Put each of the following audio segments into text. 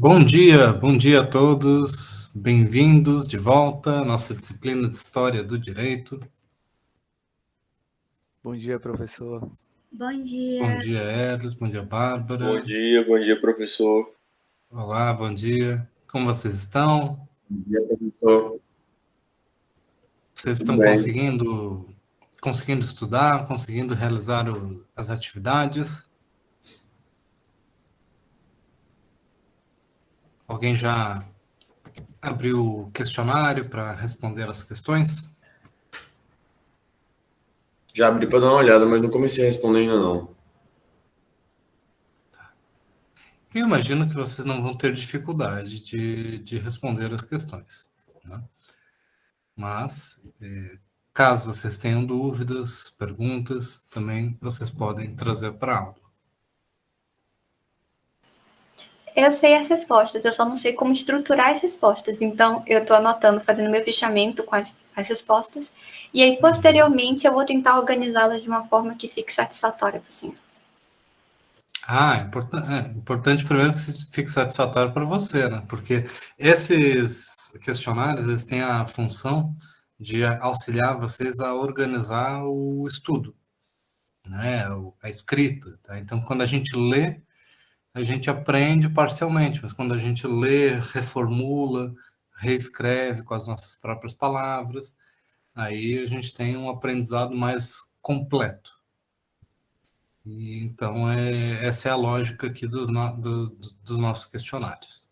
Bom dia a todos, bem-vindos de volta à nossa disciplina de História do Direito. Bom dia, professor. Bom dia. Bom dia, Eros, bom dia, Bárbara. Bom dia, professor. Olá, bom dia. Como vocês estão? Bom dia, professor. Vocês Tudo estão bem. conseguindo estudar, conseguindo realizar as atividades? Alguém já abriu o questionário para responder as questões? Já abri para dar uma olhada, mas não comecei a responder ainda não. Eu imagino que vocês não vão ter dificuldade de responder as questões, né? Mas, caso vocês tenham dúvidas, perguntas, também vocês podem trazer para a aula. Eu sei as respostas, eu só não sei como estruturar as respostas. Então, eu estou anotando, fazendo meu fichamento com as respostas. E aí, posteriormente, eu vou tentar organizá-las de uma forma que fique satisfatória para o senhor. Importante primeiro que fique satisfatório para você, né? Porque esses questionários, eles têm a função de auxiliar vocês a organizar o estudo, né? A escrita, tá? Então, quando a gente lê, a gente aprende parcialmente, mas quando a gente lê, reformula, reescreve com as nossas próprias palavras, aí a gente tem um aprendizado mais completo. E, então, essa é a lógica aqui dos nossos questionários.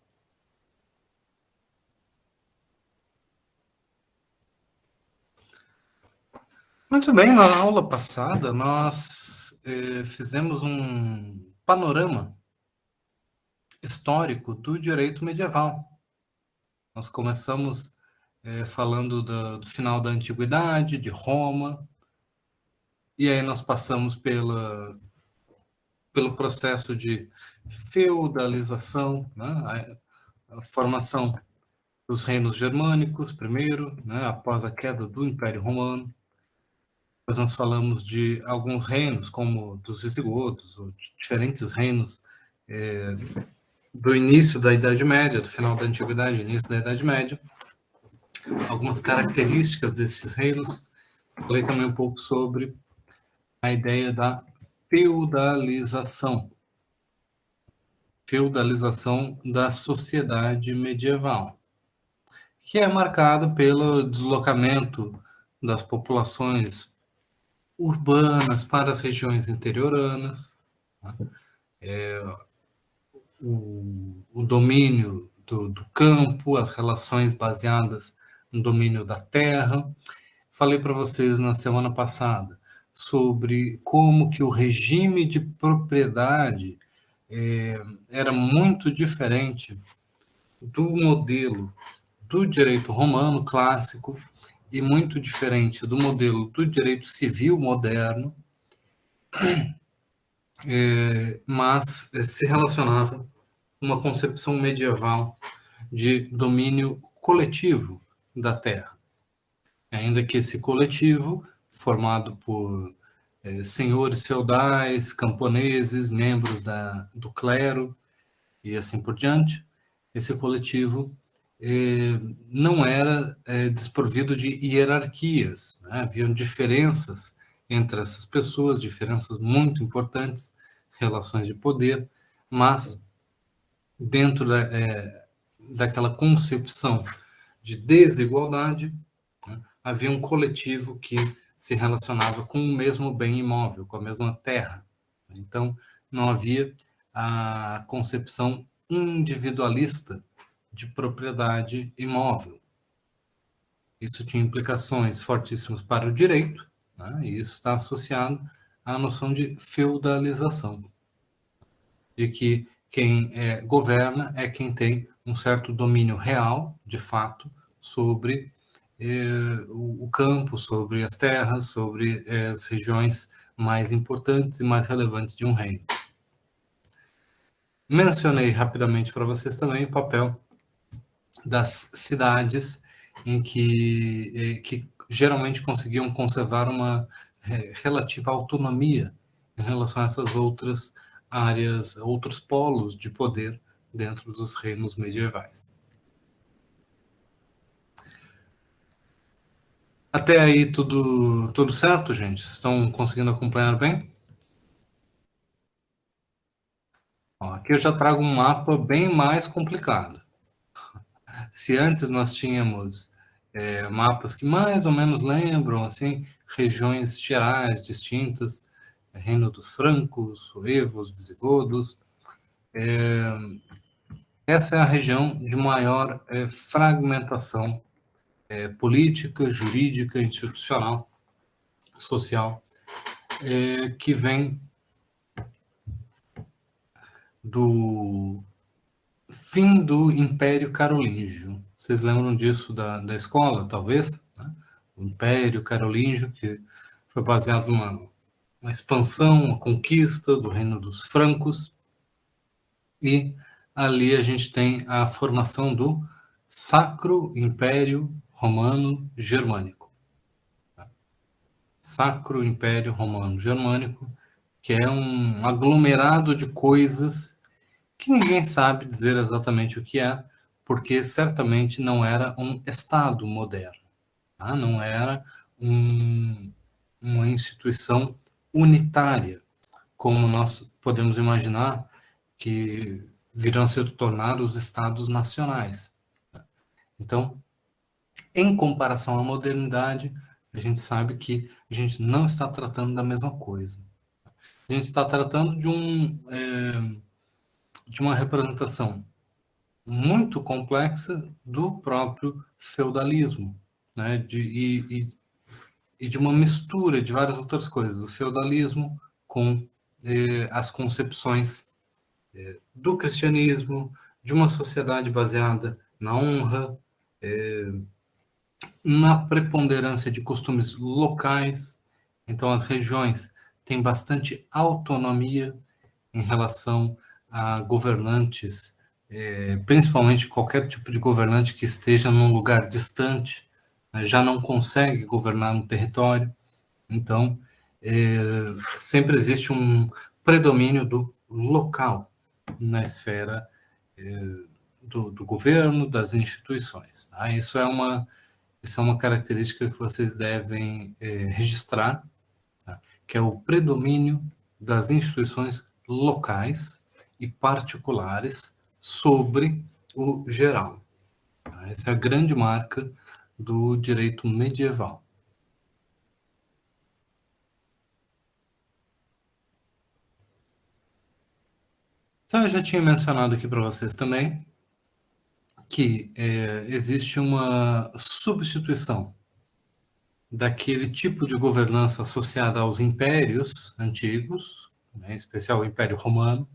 Muito bem, na aula passada nós fizemos um panorama histórico do direito medieval. Nós começamos falando do final da Antiguidade, de Roma, e aí nós passamos pelo processo de feudalização, né? A formação dos reinos germânicos primeiro, né? Após a queda do Império Romano. Depois nós falamos de alguns reinos, como dos visigodos, ou de diferentes reinos do início da Idade Média, do final da Antiguidade, início da Idade Média, algumas características desses reinos. Falei também um pouco sobre a ideia da feudalização da sociedade medieval, que é marcado pelo deslocamento das populações urbanas para as regiões interioranas, né? O domínio do campo, as relações baseadas no domínio da terra. Falei para vocês na semana passada sobre como que o regime de propriedade era muito diferente do modelo do direito romano clássico e muito diferente do modelo do direito civil moderno, mas se relacionava com uma concepção medieval de domínio coletivo da terra. Ainda que esse coletivo, formado por senhores feudais, camponeses, membros do clero e assim por diante, esse coletivo não era desprovido de hierarquias, né? Haviam diferenças entre essas pessoas, diferenças muito importantes, relações de poder, mas dentro daquela concepção de desigualdade, né, havia um coletivo que se relacionava com o mesmo bem imóvel, com a mesma terra. Então, não havia a concepção individualista de propriedade imóvel. Isso tinha implicações fortíssimas para o direito, né, e isso está associado à noção de feudalização, de que quem governa é quem tem um certo domínio real, de fato, sobre o campo, sobre as terras, sobre as regiões mais importantes e mais relevantes de um reino. Mencionei rapidamente para vocês também o papel das cidades em que geralmente conseguiam conservar uma relativa autonomia em relação a essas outras áreas, outros polos de poder dentro dos reinos medievais. Até aí tudo certo, gente? Estão conseguindo acompanhar bem? Ó, aqui eu já trago um mapa bem mais complicado. Se antes nós tínhamos mapas que mais ou menos lembram assim, regiões gerais distintas, Reino dos Francos, Suevos, Visigodos, essa é a região de maior fragmentação política, jurídica, institucional, social, que vem do fim do Império Carolíngio. Vocês lembram disso da escola, talvez? Né? O Império Carolíngio, que foi baseado numa expansão, uma conquista do Reino dos Francos, e ali a gente tem a formação do Sacro Império Romano Germânico. Sacro Império Romano Germânico, que é um aglomerado de coisas que ninguém sabe dizer exatamente o que é, porque certamente não era um Estado moderno, tá? Não era uma instituição unitária, como nós podemos imaginar que virão a se tornar os Estados nacionais. Então, em comparação à modernidade, a gente sabe que a gente não está tratando da mesma coisa. A gente está tratando de uma representação muito complexa do próprio feudalismo, né? E de uma mistura de várias outras coisas, o feudalismo com as concepções do cristianismo, de uma sociedade baseada na honra, na preponderância de costumes locais. Então, as regiões têm bastante autonomia em relação a governantes, principalmente qualquer tipo de governante que esteja num lugar distante, né, já não consegue governar no território. Então, sempre existe um predomínio do local na esfera do governo, das instituições. Tá? Isso é uma característica que vocês devem registrar, tá? Que é o predomínio das instituições locais e particulares sobre o geral. Tá? Essa é a grande marca do direito medieval. Então, eu já tinha mencionado aqui para vocês também que existe uma substituição daquele tipo de governança associada aos impérios antigos, né, em especial o Império Romano,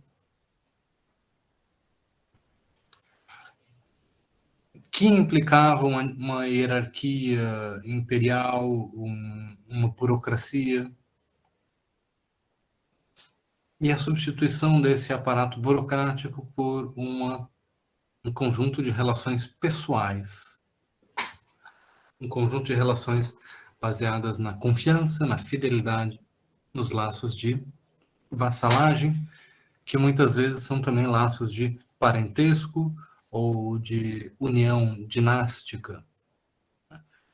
que implicava uma hierarquia imperial, uma burocracia, e a substituição desse aparato burocrático por um conjunto de relações pessoais, um conjunto de relações baseadas na confiança, na fidelidade, nos laços de vassalagem, que muitas vezes são também laços de parentesco ou de união dinástica.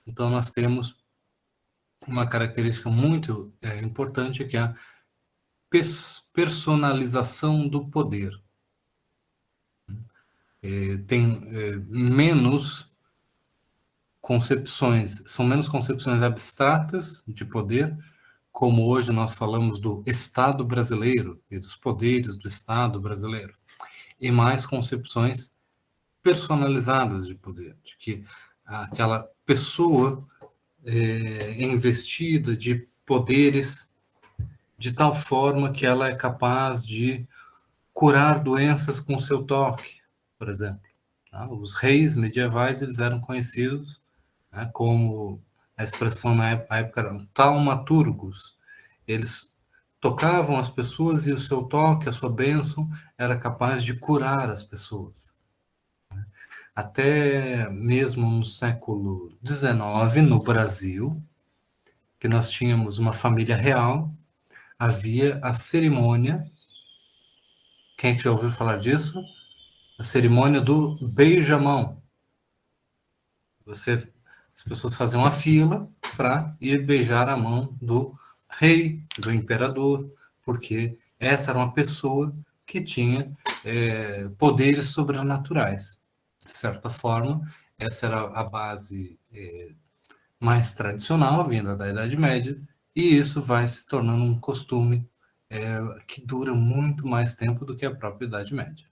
Então, nós temos uma característica muito importante, que é a personalização do poder. Tem menos concepções, são menos concepções abstratas de poder, como hoje nós falamos do Estado brasileiro e dos poderes do Estado brasileiro, e mais concepções personalizadas de poder, de que aquela pessoa é investida de poderes de tal forma que ela é capaz de curar doenças com seu toque, por exemplo. Tá? Os reis medievais, eles eram conhecidos, né, como a expressão na época era taumaturgos. Eles tocavam as pessoas e o seu toque, a sua bênção, era capaz de curar as pessoas. Até mesmo no século XIX, no Brasil, que nós tínhamos uma família real, havia a cerimônia. Quem já ouviu falar disso? a cerimônia do beijamão. As pessoas faziam uma fila para ir beijar a mão do rei, do imperador, porque essa era uma pessoa que tinha poderes sobrenaturais. De certa forma, essa era a base mais tradicional, vinda da Idade Média, e isso vai se tornando um costume que dura muito mais tempo do que a própria Idade Média.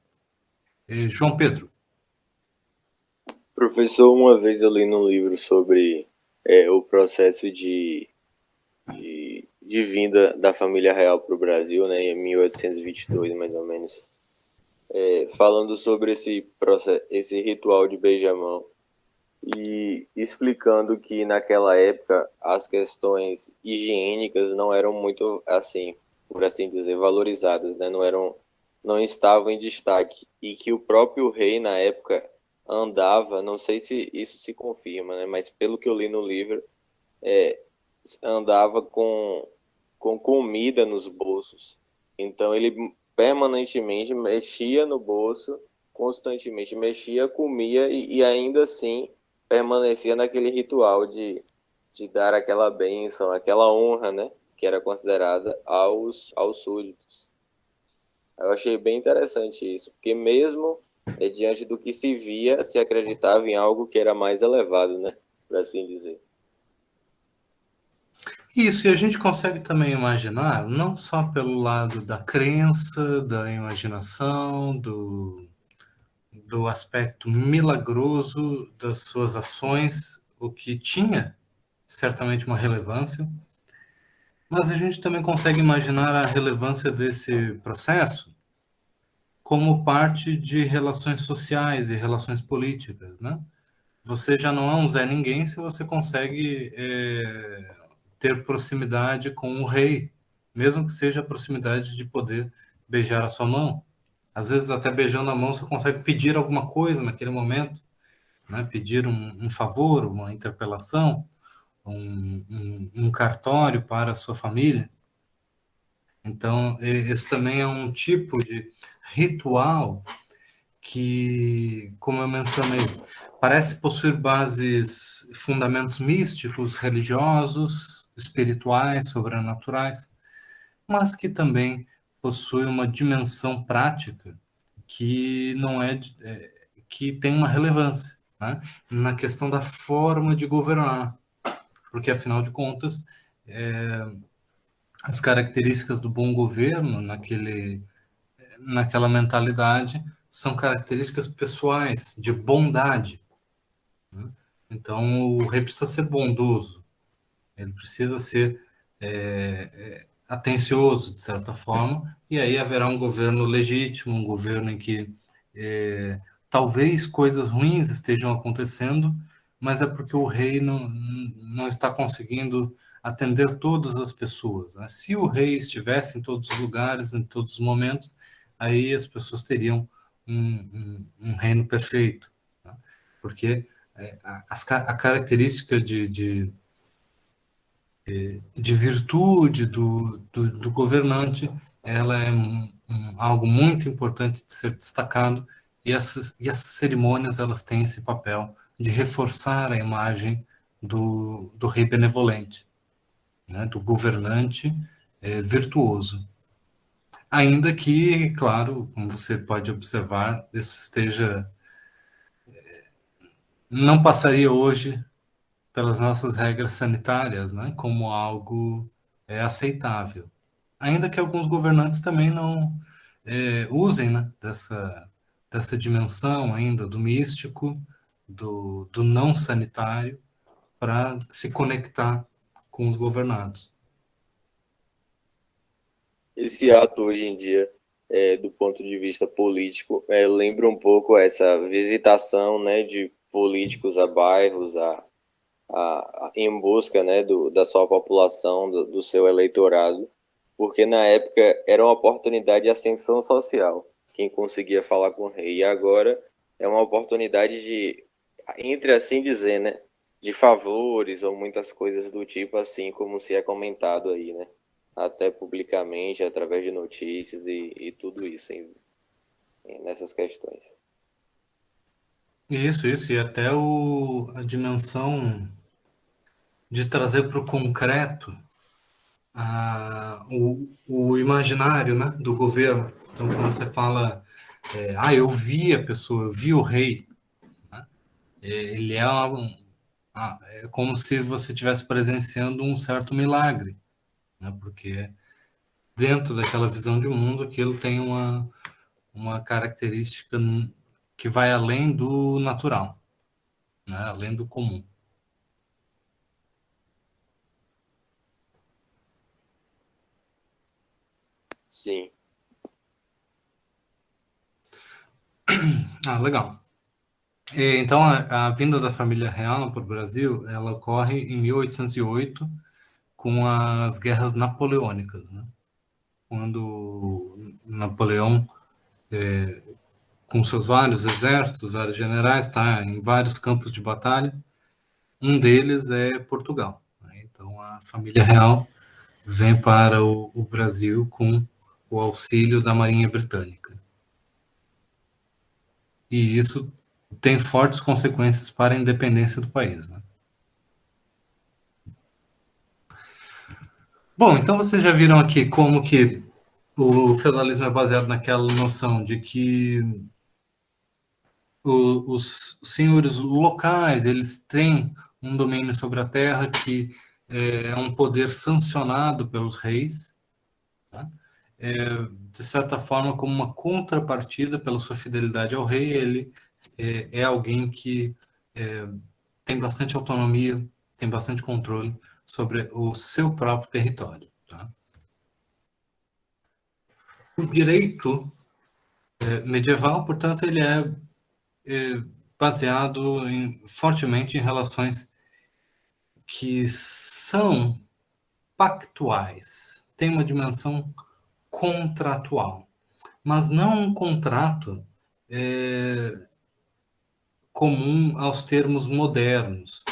João Pedro. Professor, uma vez eu li num livro sobre o processo de vinda da família real para o Brasil, né, em 1822, mais ou menos, falando sobre esse ritual de beijamão e explicando que naquela época as questões higiênicas não eram muito, assim, por assim dizer, valorizadas, né, não estavam em destaque, e que o próprio rei na época andava, não sei se isso se confirma, né, mas pelo que eu li no livro, andava com comida nos bolsos. Então ele permanentemente mexia no bolso, constantemente mexia, comia e ainda assim permanecia naquele ritual de dar aquela bênção, aquela honra, né, que era considerada aos súditos. Eu achei bem interessante isso, porque mesmo diante do que se via, se acreditava em algo que era mais elevado, né, por assim dizer. Isso, e a gente consegue também imaginar, não só pelo lado da crença, da imaginação, do aspecto milagroso das suas ações, o que tinha certamente uma relevância, mas a gente também consegue imaginar a relevância desse processo como parte de relações sociais e relações políticas, né? Você já não é um Zé Ninguém se você consegue ter proximidade com o rei, mesmo que seja a proximidade de poder beijar a sua mão. Às vezes, até beijando a mão, você consegue pedir alguma coisa naquele momento, né? Pedir um favor, uma interpelação, um cartório para a sua família. Então, esse também é um tipo de ritual que, como eu mencionei, parece possuir bases, fundamentos místicos, religiosos, espirituais, sobrenaturais, mas que também possui uma dimensão prática que não que tem uma relevância, né, na questão da forma de governar, porque afinal de contas as características do bom governo naquela mentalidade são características pessoais de bondade. Então, o rei precisa ser bondoso, ele precisa ser atencioso, de certa forma, e aí haverá um governo legítimo, um governo em que talvez coisas ruins estejam acontecendo, mas é porque o rei não está conseguindo atender todas as pessoas, né? Se o rei estivesse em todos os lugares, em todos os momentos, aí as pessoas teriam um reino perfeito, né? Porque a característica de virtude do governante, ela é algo muito importante de ser destacado, e essas cerimônias elas têm esse papel de reforçar a imagem do rei benevolente, né, do governante virtuoso. Ainda que, claro, como você pode observar, isso não passaria hoje pelas nossas regras sanitárias, né, como algo aceitável. Ainda que alguns governantes também não usem, né, dessa dimensão ainda do místico, do não sanitário, para se conectar com os governados. Esse ato hoje em dia, do ponto de vista político, lembra um pouco essa visitação, né, de políticos a bairros, em busca, né, da sua população, do seu eleitorado, porque na época era uma oportunidade de ascensão social, quem conseguia falar com o rei, e agora é uma oportunidade de, entre assim dizer, né, de favores ou muitas coisas do tipo, assim como se é comentado aí, né, até publicamente, através de notícias e tudo isso nessas questões. Isso, e até a dimensão de trazer para o concreto o imaginário, né, do governo. Então, quando você fala, eu vi a pessoa, eu vi o rei, né, ele é como se você estivesse presenciando um certo milagre, né, porque dentro daquela visão de mundo, aquilo tem uma característica que vai além do natural, né, além do comum. Sim. Ah, legal. Então, a vinda da família real para o Brasil, ela ocorre em 1808, com as guerras napoleônicas, né? Quando Napoleão, com seus vários exércitos, vários generais, está em vários campos de batalha, um deles é Portugal, né? Então, a família real vem para o Brasil com o auxílio da Marinha Britânica. E isso tem fortes consequências para a independência do país, né? Bom, então vocês já viram aqui como que o feudalismo é baseado naquela noção de que os senhores locais, eles têm um domínio sobre a terra que é um poder sancionado pelos reis, tá? De certa forma, como uma contrapartida pela sua fidelidade ao rei, ele é alguém que tem bastante autonomia, tem bastante controle sobre o seu próprio território, tá? O direito medieval, portanto, ele é baseado fortemente em relações que são pactuais, tem uma dimensão contratual, mas não um contrato comum aos termos modernos.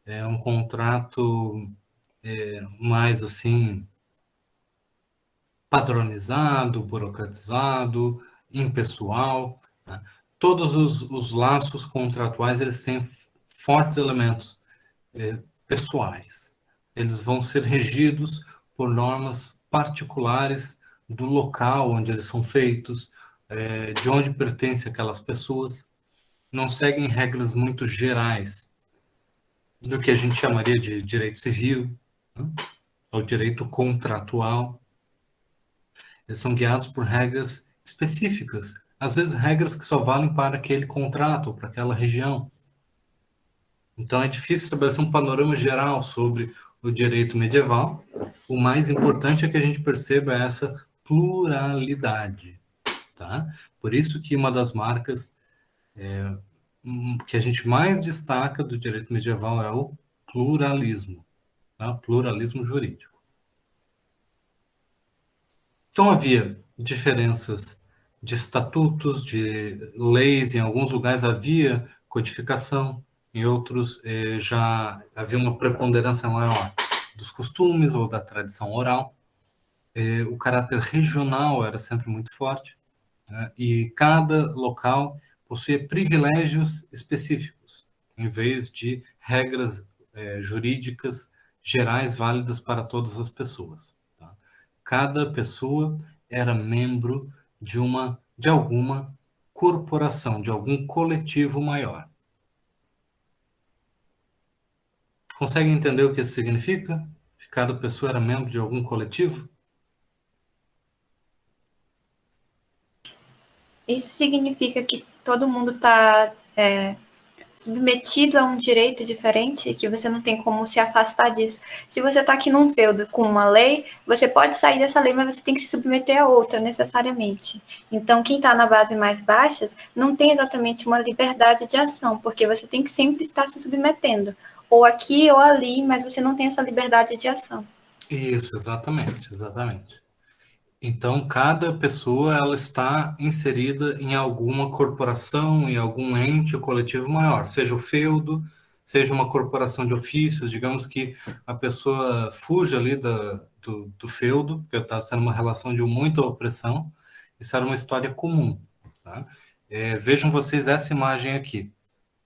É um contrato mais assim padronizado, burocratizado, impessoal, né? Todos os laços contratuais eles têm fortes elementos pessoais. Eles vão ser regidos por normas particulares do local onde eles são feitos, de onde pertencem aquelas pessoas. Não seguem regras muito gerais do que a gente chamaria de direito civil, né? Ou direito contratual. Eles são guiados por regras específicas, às vezes regras que só valem para aquele contrato ou para aquela região. Então é difícil estabelecer um panorama geral sobre o direito medieval. O mais importante é que a gente perceba essa pluralidade, tá? Por isso que uma das marcas que a gente mais destaca do direito medieval é o pluralismo, tá? Pluralismo jurídico. Então havia diferenças de estatutos, de leis, em alguns lugares havia codificação, em outros já havia uma preponderância maior dos costumes ou da tradição oral. O caráter regional era sempre muito forte, né? E cada local possuía privilégios específicos, em vez de regras jurídicas gerais válidas para todas as pessoas, tá? Cada pessoa era membro de alguma corporação, de algum coletivo maior. Conseguem entender o que isso significa? Que cada pessoa era membro de algum coletivo? Isso significa que todo mundo está submetido a um direito diferente, que você não tem como se afastar disso. Se você está aqui num feudo com uma lei, você pode sair dessa lei, mas você tem que se submeter a outra, necessariamente. Então, quem está na base mais baixas não tem exatamente uma liberdade de ação, porque você tem que sempre estar se submetendo, ou aqui ou ali, mas você não tem essa liberdade de ação. Isso, exatamente. Então, cada pessoa ela está inserida em alguma corporação, em algum ente ou coletivo maior, seja o feudo, seja uma corporação de ofícios, digamos que a pessoa fuja ali do feudo, que está sendo uma relação de muita opressão, isso era uma história comum, tá? Vejam vocês essa imagem aqui.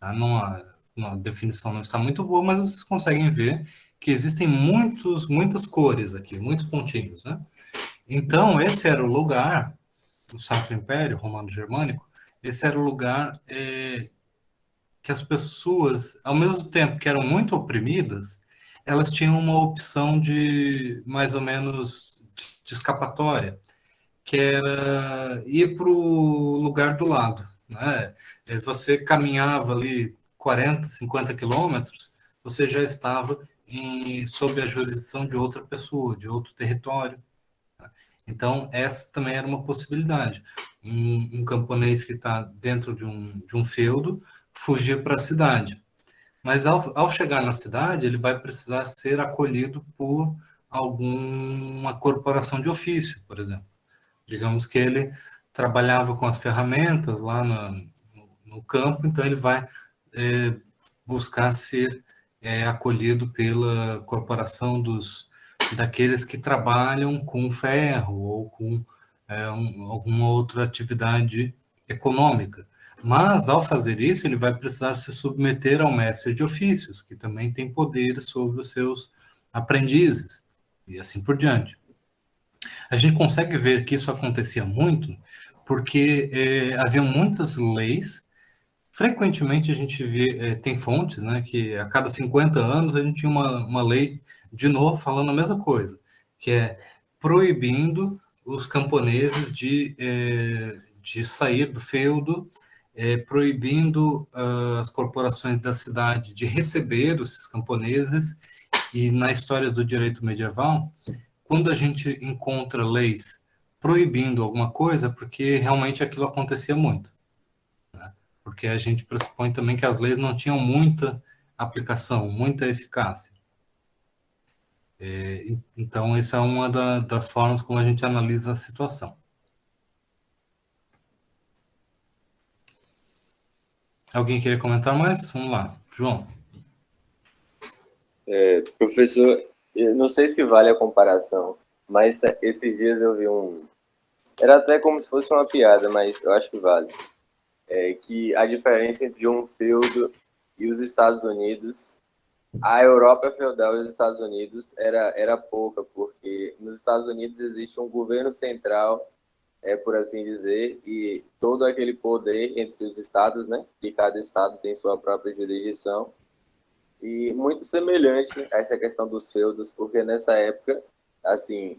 tá? Não, a definição não está muito boa, mas vocês conseguem ver que existem muitas cores aqui, muitos pontinhos, né? Então, esse era o lugar, o Sacro Império Romano-Germânico, esse era o lugar que as pessoas, ao mesmo tempo que eram muito oprimidas, elas tinham uma opção de, mais ou menos, de escapatória, que era ir para o lugar do lado, né? Você caminhava ali 40, 50 quilômetros, você já estava sob a jurisdição de outra pessoa, de outro território. Então, essa também era uma possibilidade. Um camponês que está dentro de um feudo fugir para a cidade. Mas, ao chegar na cidade, ele vai precisar ser acolhido por alguma corporação de ofício, por exemplo. Digamos que ele trabalhava com as ferramentas lá no campo, então ele vai buscar ser acolhido pela corporação daqueles que trabalham com ferro ou com alguma outra atividade econômica. Mas, ao fazer isso, ele vai precisar se submeter ao mestre de ofícios, que também tem poder sobre os seus aprendizes, e assim por diante. A gente consegue ver que isso acontecia muito porque havia muitas leis. Frequentemente a gente vê, tem fontes, né, que a cada 50 anos a gente tinha uma lei, de novo, falando a mesma coisa, que é proibindo os camponeses de sair do feudo, proibindo as corporações da cidade de receber esses camponeses, e na história do direito medieval, quando a gente encontra leis proibindo alguma coisa, porque realmente aquilo acontecia muito, né? Porque a gente pressupõe também que as leis não tinham muita aplicação, muita eficácia. Então, essa é uma das formas como a gente analisa a situação. Alguém queria comentar mais? Vamos lá, João. Professor, eu não sei se vale a comparação, mas esses dias eu vi era até como se fosse uma piada, mas eu acho que vale. Que a diferença entre um feudo e os Estados Unidos, a Europa feudal e os Estados Unidos era pouca, porque nos Estados Unidos existe um governo central, por assim dizer, e todo aquele poder entre os estados, né? Que cada estado tem sua própria jurisdição, e muito semelhante a essa questão dos feudos, porque nessa época, assim,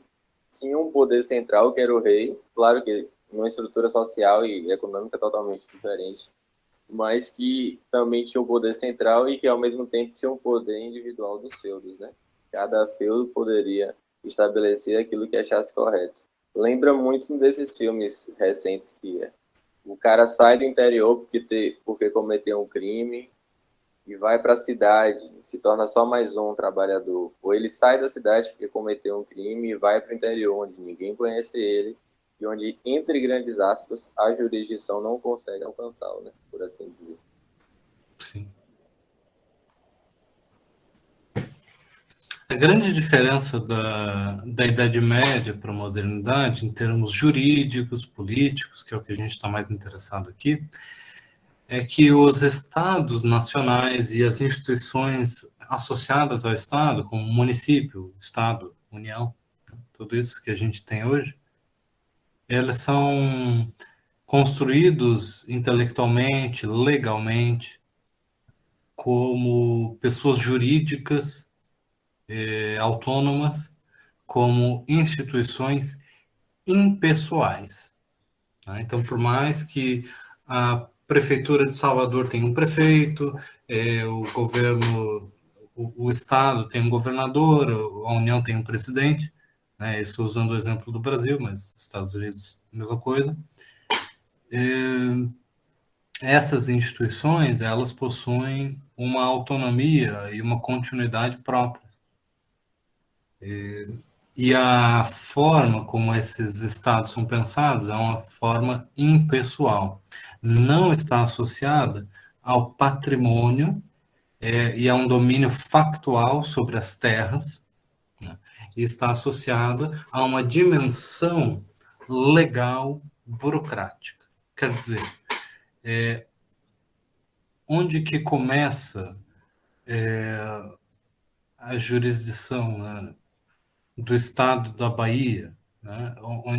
tinha um poder central que era o rei, claro que numa estrutura social e econômica totalmente diferente, mas que também tinha um poder central e que ao mesmo tempo tinha um poder individual dos feudos, né? Cada feudo poderia estabelecer aquilo que achasse correto. Lembra muito desses filmes recentes que o cara sai do interior porque cometeu um crime e vai para a cidade, se torna só mais um trabalhador. Ou ele sai da cidade porque cometeu um crime e vai para o interior, onde ninguém conhece ele, e onde, entre grandes aspas, a jurisdição não consegue alcançá-lo, né? Por assim dizer. Sim. A grande diferença da Idade Média para a modernidade, em termos jurídicos, políticos, que é o que a gente está mais interessado aqui, é que os estados nacionais e as instituições associadas ao Estado, como município, Estado, União, tudo isso que a gente tem hoje, eles são construídos intelectualmente, legalmente, como pessoas jurídicas autônomas, como instituições impessoais, tá? Então, por mais que a Prefeitura de Salvador tenha um prefeito, o governo, o Estado tem um governador, a União tem um presidente, né? Estou usando o exemplo do Brasil, mas Estados Unidos, mesma coisa. Essas instituições, elas possuem uma autonomia e uma continuidade própria. E a forma como esses estados são pensados é uma forma impessoal. Não está associada ao patrimônio e a um domínio factual sobre as terras, né? E está associada a uma dimensão legal burocrática. Quer dizer, onde que começa a jurisdição, né, do Estado da Bahia, né,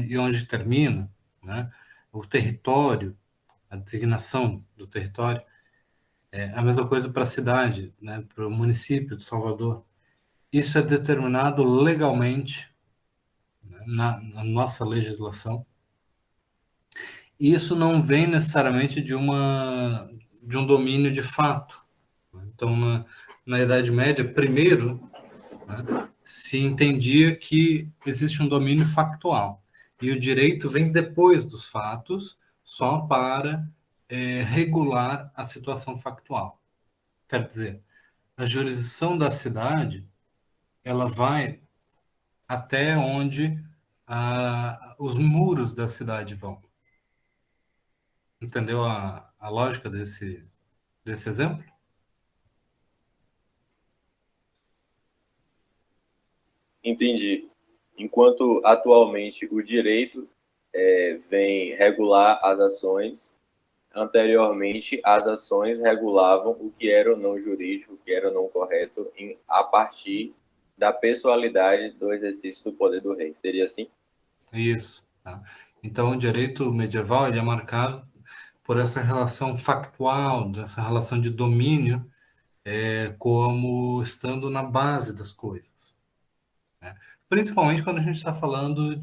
e onde termina, né, o território, a designação do território, é a mesma coisa para a cidade, né, para o município de Salvador. Isso é determinado legalmente, né, na nossa legislação. E isso não vem necessariamente de um domínio de fato. Então, na Idade Média, primeiro, né, se entendia que existe um domínio factual. E o direito vem depois dos fatos, só para regular a situação factual. Quer dizer, a jurisdição da cidade, ela vai até onde os muros da cidade vão. Entendeu a lógica desse exemplo? Entendi. Enquanto atualmente o direito vem regular as ações, anteriormente as ações regulavam o que era ou não jurídico, o que era ou não correto, a partir da pessoalidade do exercício do poder do rei. Seria assim? Isso. Tá? Então, o direito medieval ele é marcado por essa relação factual, dessa relação de domínio, como estando na base das coisas, né? Principalmente quando a gente está falando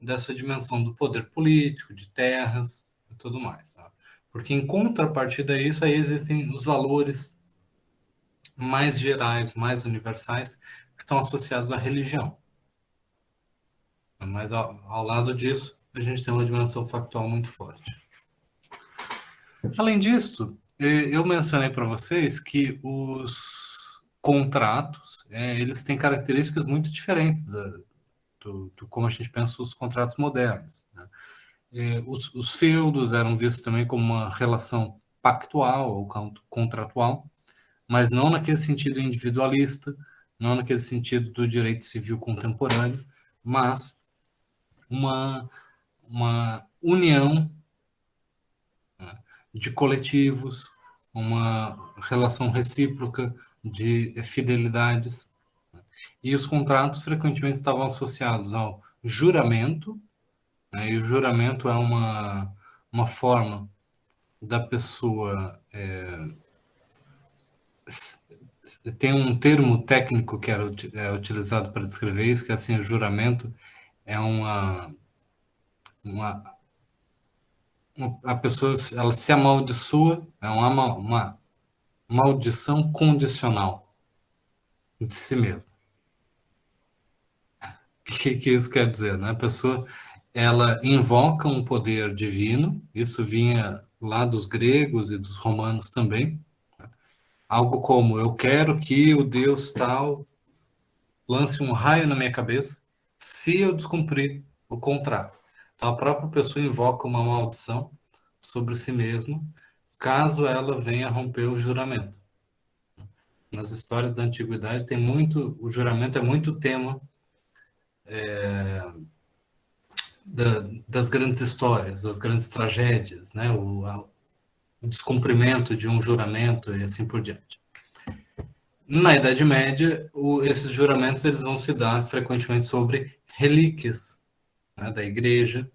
dessa dimensão do poder político, de terras e tudo mais. Tá? Porque, em contrapartida a isso, aí existem os valores mais gerais, mais universais, que estão associados à religião. Mas, ao lado disso, a gente tem uma dimensão factual muito forte. Além disso, eu mencionei para vocês que os contratos, eles têm características muito diferentes do como a gente pensa os contratos modernos, né? Os feudos eram vistos também como uma relação pactual ou contratual, mas não naquele sentido individualista, não naquele sentido do direito civil contemporâneo, mas uma união, né, de coletivos, uma relação recíproca de fidelidades. E os contratos frequentemente estavam associados ao juramento, né, e o juramento é uma forma da pessoa. Tem um termo técnico que é utilizado para descrever isso, que é assim: o juramento é uma a pessoa ela se amaldiçoa, é uma maldição condicional de si mesma. O que isso quer dizer, né? A pessoa ela invoca um poder divino, isso vinha lá dos gregos e dos romanos também, algo como: eu quero que o Deus tal lance um raio na minha cabeça se eu descumprir o contrato. Então a própria pessoa invoca uma maldição sobre si mesma caso ela venha romper o juramento. Nas histórias da antiguidade tem muito, o juramento é muito tema das grandes histórias, das grandes tragédias, né? O descumprimento de um juramento e assim por diante. Na Idade Média, esses juramentos eles vão se dar frequentemente sobre relíquias, né, da igreja,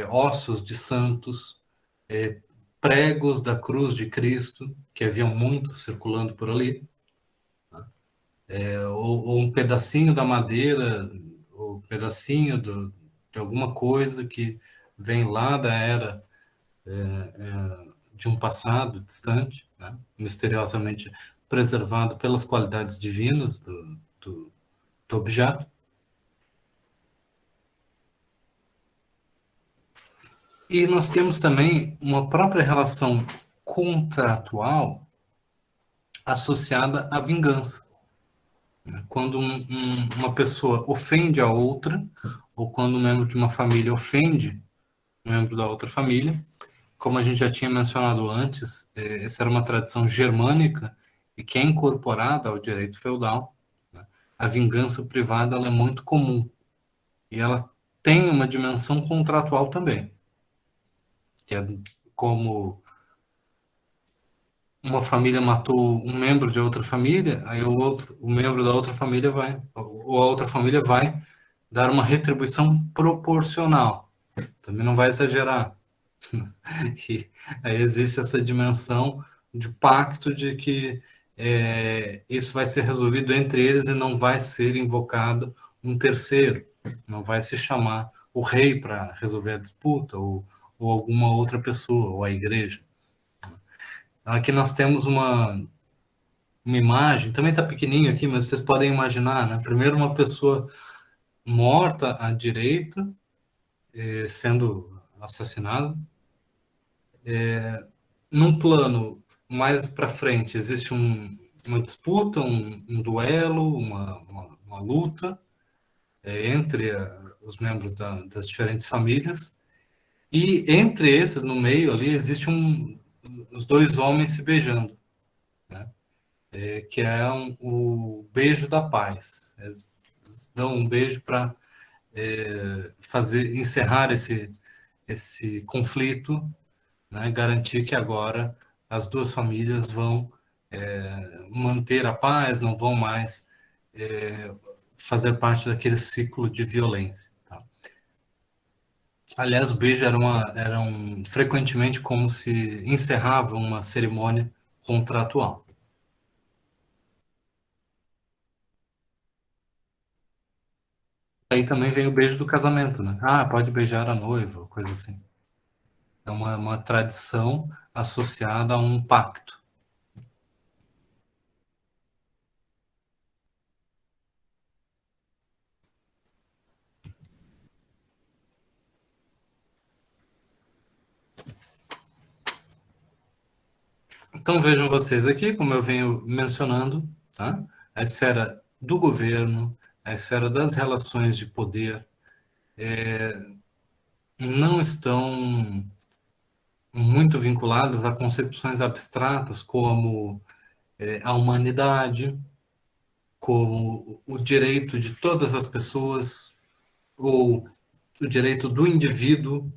ossos de santos, pregos da cruz de Cristo, que haviam muitos circulando por ali, ou um pedacinho da madeira, ou um pedacinho de alguma coisa que vem lá da era de um passado distante, né, misteriosamente preservado pelas qualidades divinas do objeto. E nós temos também uma própria relação contratual associada à vingança. Quando uma pessoa ofende a outra, ou quando um membro de uma família ofende um membro da outra família, como a gente já tinha mencionado antes, essa era uma tradição germânica e que é incorporada ao direito feudal, né? A vingança privada ela é muito comum e ela tem uma dimensão contratual também, que é como uma família matou um membro de outra família, aí o membro da outra família ou a outra família vai dar uma retribuição proporcional. Também não vai exagerar. E aí existe essa dimensão de pacto de que isso vai ser resolvido entre eles e não vai ser invocado um terceiro, não vai se chamar o rei para resolver a disputa, ou alguma outra pessoa, ou a igreja. Então, aqui nós temos uma imagem, também está pequenininho aqui, mas vocês podem imaginar, né? Primeiro uma pessoa morta à direita, sendo assassinada. Num plano mais para frente, existe uma disputa, um duelo, uma luta entre os membros das diferentes famílias. E entre esses, no meio ali, existe os dois homens se beijando, né? Que é o beijo da paz. Eles dão um beijo para encerrar esse conflito, né, garantir que agora as duas famílias vão manter a paz, não vão mais fazer parte daquele ciclo de violência. Tá? Aliás, o beijo era frequentemente como se encerrava uma cerimônia contratual. Aí também vem o beijo do casamento, né? Ah, pode beijar a noiva, coisa assim. É uma tradição associada a um pacto. Então vejam vocês aqui, como eu venho mencionando, tá? A esfera do governo, a esfera das relações de poder, não estão muito vinculadas a concepções abstratas como a humanidade, como o direito de todas as pessoas, ou o direito do indivíduo,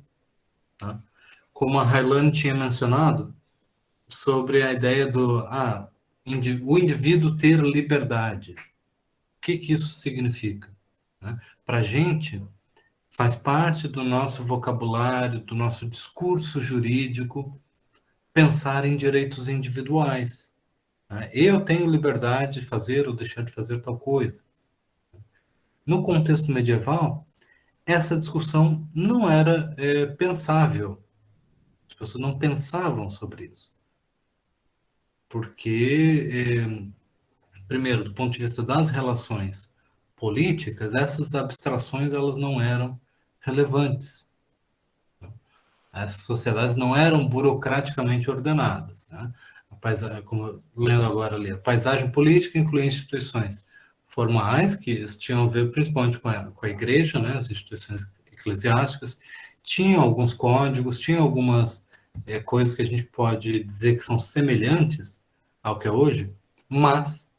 tá? Como a Harlan tinha mencionado, sobre a ideia o indivíduo ter liberdade. O que isso significa? Né? Para a gente, faz parte do nosso vocabulário, do nosso discurso jurídico, pensar em direitos individuais. Né? Eu tenho liberdade de fazer ou deixar de fazer tal coisa. No contexto medieval, essa discussão não era pensável. As pessoas não pensavam sobre isso. Porque, primeiro, do ponto de vista das relações políticas, essas abstrações elas não eram relevantes. Essas sociedades não eram burocraticamente ordenadas. Né? Como lendo agora ali, a paisagem política inclui instituições formais, que tinham a ver principalmente com a igreja, né? As instituições eclesiásticas, tinham alguns códigos, tinham algumas coisas que a gente pode dizer que são semelhantes ao que é hoje, mas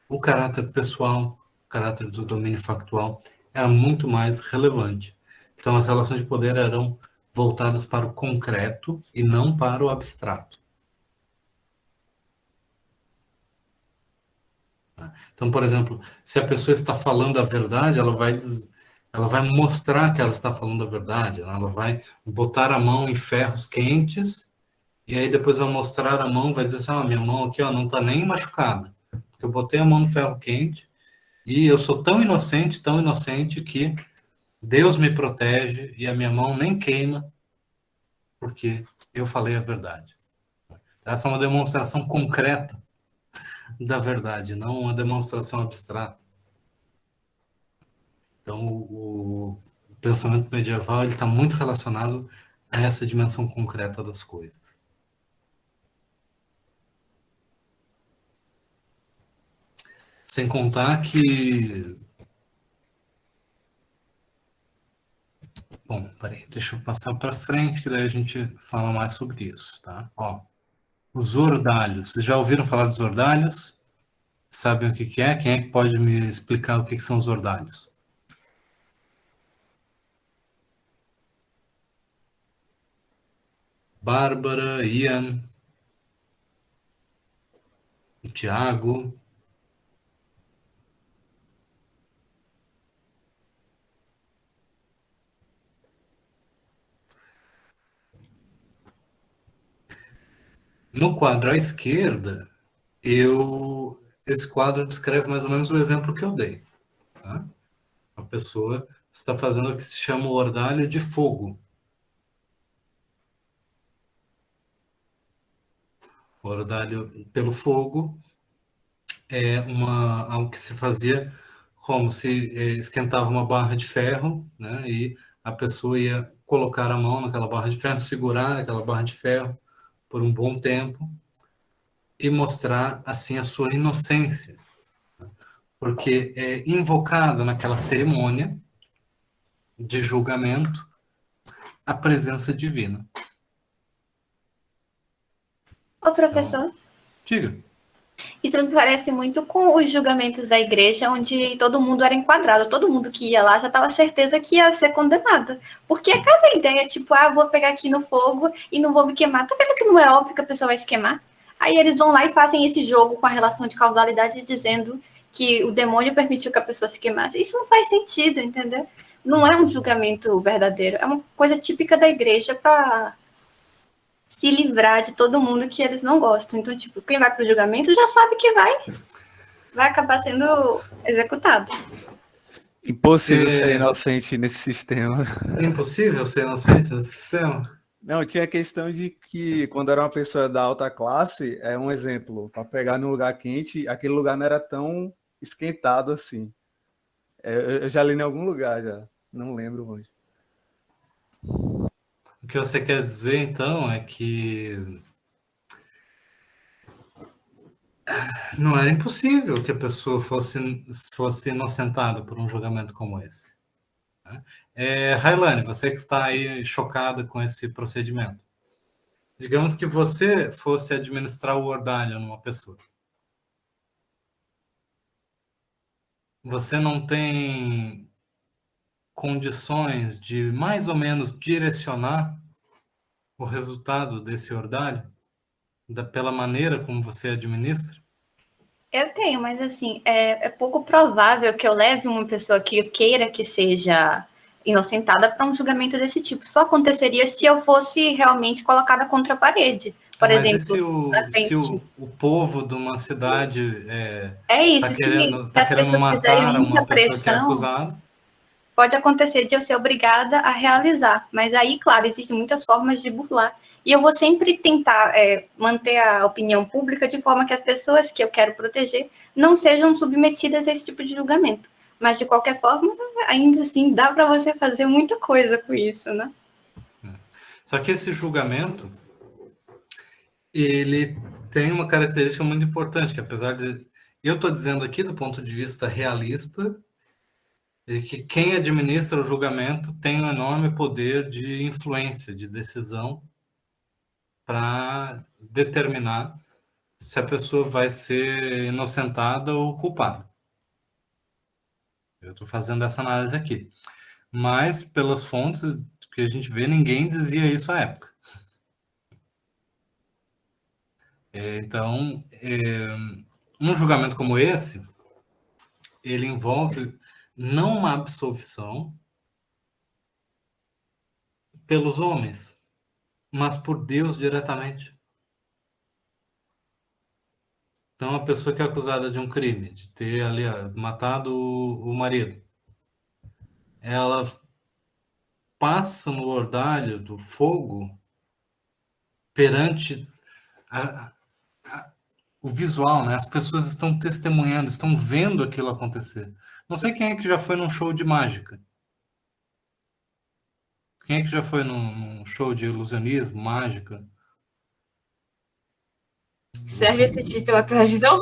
o caráter pessoal, o caráter do domínio factual era muito mais relevante. Então, as relações de poder eram voltadas para o concreto e não para o abstrato. Então, por exemplo, se a pessoa está falando a verdade, ela vai mostrar que ela está falando a verdade, né? Ela vai botar a mão em ferros quentes e aí depois vai mostrar a mão, vai dizer assim, minha mão aqui não está nem machucada, porque eu botei a mão no ferro quente e eu sou tão inocente que Deus me protege e a minha mão nem queima porque eu falei a verdade. Essa é uma demonstração concreta da verdade, não uma demonstração abstrata. Então, o pensamento medieval está muito relacionado a essa dimensão concreta das coisas. Sem contar que... Bom, peraí, deixa eu passar para frente, que daí a gente fala mais sobre isso, tá? Ó, os ordalhos. Vocês já ouviram falar dos ordalhos? Sabem o que que é? Quem é que pode me explicar o que que são os ordalhos? Bárbara, Ian. Tiago. No quadro à esquerda, esse quadro descreve mais ou menos o exemplo que eu dei. Tá? A pessoa está fazendo o que se chama o ordalho de fogo. O ordalho pelo fogo é algo que se fazia como se esquentava uma barra de ferro, né, e a pessoa ia colocar a mão naquela barra de ferro, segurar aquela barra de ferro por um bom tempo e mostrar assim a sua inocência, porque é invocada naquela cerimônia de julgamento a presença divina. Ô, professor, Diga. isso me parece muito com os julgamentos da igreja, onde todo mundo era enquadrado, todo mundo que ia lá já estava certeza que ia ser condenado. Porque é cada ideia, tipo, vou pegar aqui no fogo e não vou me queimar. Tá vendo que não é óbvio que a pessoa vai se queimar? Aí eles vão lá e fazem esse jogo com a relação de causalidade, dizendo que o demônio permitiu que a pessoa se queimasse. Isso não faz sentido, entendeu? Não é um julgamento verdadeiro, é uma coisa típica da igreja para se livrar de todo mundo que eles não gostam. Então, tipo, quem vai para o julgamento já sabe que vai acabar sendo executado. Impossível ser inocente nesse sistema. Impossível ser inocente nesse sistema? Não, tinha a questão de que quando era uma pessoa da alta classe, é um exemplo, para pegar num lugar quente, aquele lugar não era tão esquentado assim. Eu já li em algum lugar, já. Não lembro hoje. O que você quer dizer, então, é que não era impossível que a pessoa fosse inocentada por um julgamento como esse. Né? Railane, você que está aí chocada com esse procedimento. Digamos que você fosse administrar o ordalho numa pessoa. Você não tem condições de mais ou menos direcionar o resultado desse ordalho pela maneira como você administra? Eu tenho, mas assim, é pouco provável que eu leve uma pessoa que eu queira que seja inocentada para um julgamento desse tipo. Só aconteceria se eu fosse realmente colocada contra a parede. Por Mas exemplo, e se o povo de uma cidade isso, está se tá as querendo pessoas fizerem matar muita uma pessoa que é pressão, acusada? pode acontecer de eu ser obrigada a realizar. Mas aí, claro, existem muitas formas de burlar. E eu vou sempre tentar manter a opinião pública de forma que as pessoas que eu quero proteger não sejam submetidas a esse tipo de julgamento. Mas, de qualquer forma, ainda assim, dá para você fazer muita coisa com isso, né? Só que esse julgamento, ele tem uma característica muito importante, que apesar de... Eu estou dizendo aqui do ponto de vista realista, é que quem administra o julgamento tem um enorme poder de influência, de decisão, para determinar se a pessoa vai ser inocentada ou culpada. Eu estou fazendo essa análise aqui. Mas, pelas fontes que a gente vê, ninguém dizia isso à época. Então, um julgamento como esse, ele envolve não uma absolvição pelos homens, mas por Deus diretamente. Então, a pessoa que é acusada de um crime, de ter ali matado o marido, ela passa no ordalho do fogo perante o visual, né? As pessoas estão testemunhando, estão vendo aquilo acontecer. Não sei quem é que já foi num show de mágica. Quem é que já foi num show de ilusionismo, mágica? Serve assistir pela televisão?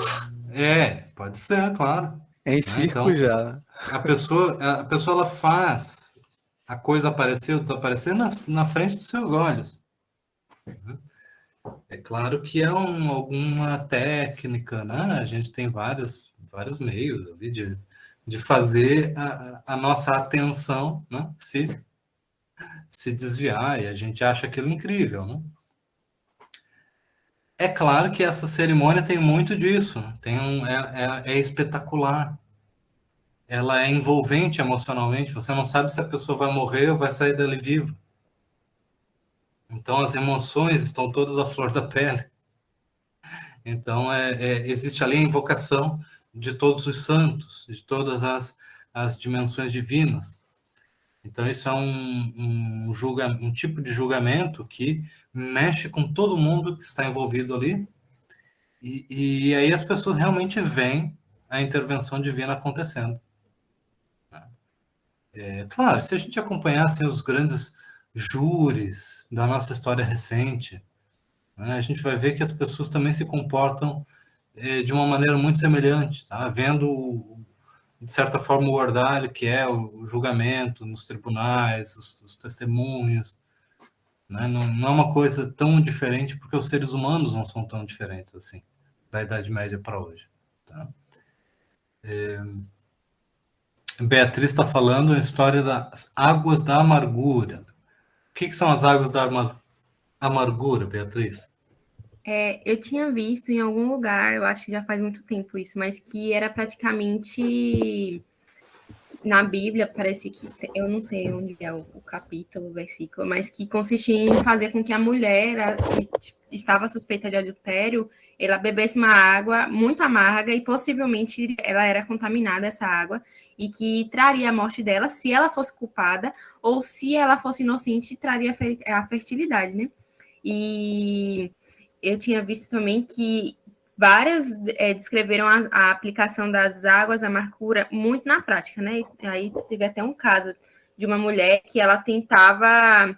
Pode ser, claro. Em circo Então, já. a pessoa ela faz a coisa aparecer ou desaparecer na frente dos seus olhos. É claro que é alguma técnica, né? A gente tem vários meios ali de fazer a nossa atenção, né? Se desviar, e a gente acha aquilo incrível, né? É claro que essa cerimônia tem muito disso, é espetacular. Ela é envolvente emocionalmente, você não sabe se a pessoa vai morrer ou vai sair dali viva. Então as emoções estão todas à flor da pele. Então existe ali a invocação de todos os santos, de todas as dimensões divinas. Então isso é um tipo de julgamento que mexe com todo mundo que está envolvido ali, e aí as pessoas realmente veem a intervenção divina acontecendo. Claro, se a gente acompanhasse os grandes júris da nossa história recente, né, a gente vai ver que as pessoas também se comportam de uma maneira muito semelhante, tá? Vendo, de certa forma, o orvalho que é o julgamento nos tribunais, os testemunhos, né? Não é uma coisa tão diferente, porque os seres humanos não são tão diferentes assim, da Idade Média para hoje. Tá? Beatriz está falando a história das águas da amargura. O que são as águas da amargura, Beatriz? Eu tinha visto em algum lugar, eu acho que já faz muito tempo isso, mas que era praticamente na Bíblia, parece que, eu não sei onde é o capítulo, o versículo, mas que consistia em fazer com que a mulher que estava suspeita de adultério, ela bebesse uma água muito amarga e possivelmente ela era contaminada, essa água, e que traria a morte dela se ela fosse culpada, ou se ela fosse inocente, traria a fertilidade, né? E eu tinha visto também que várias descreveram a aplicação das águas, a amargura, muito na prática, né? E aí teve até um caso de uma mulher que ela tentavam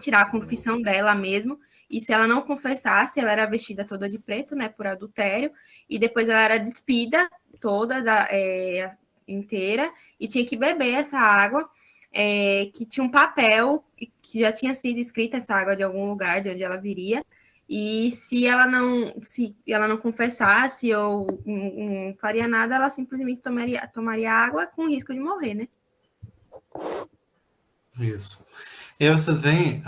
tirar a confissão dela mesmo, e se ela não confessasse, ela era vestida toda de preto, né, por adultério, e depois ela era despida toda inteira, e tinha que beber essa água, que tinha um papel, que já tinha sido escrita essa água de algum lugar, de onde ela viria, e se ela não confessasse ou não faria nada, ela simplesmente tomaria água com risco de morrer, né? Isso. E aí vocês veem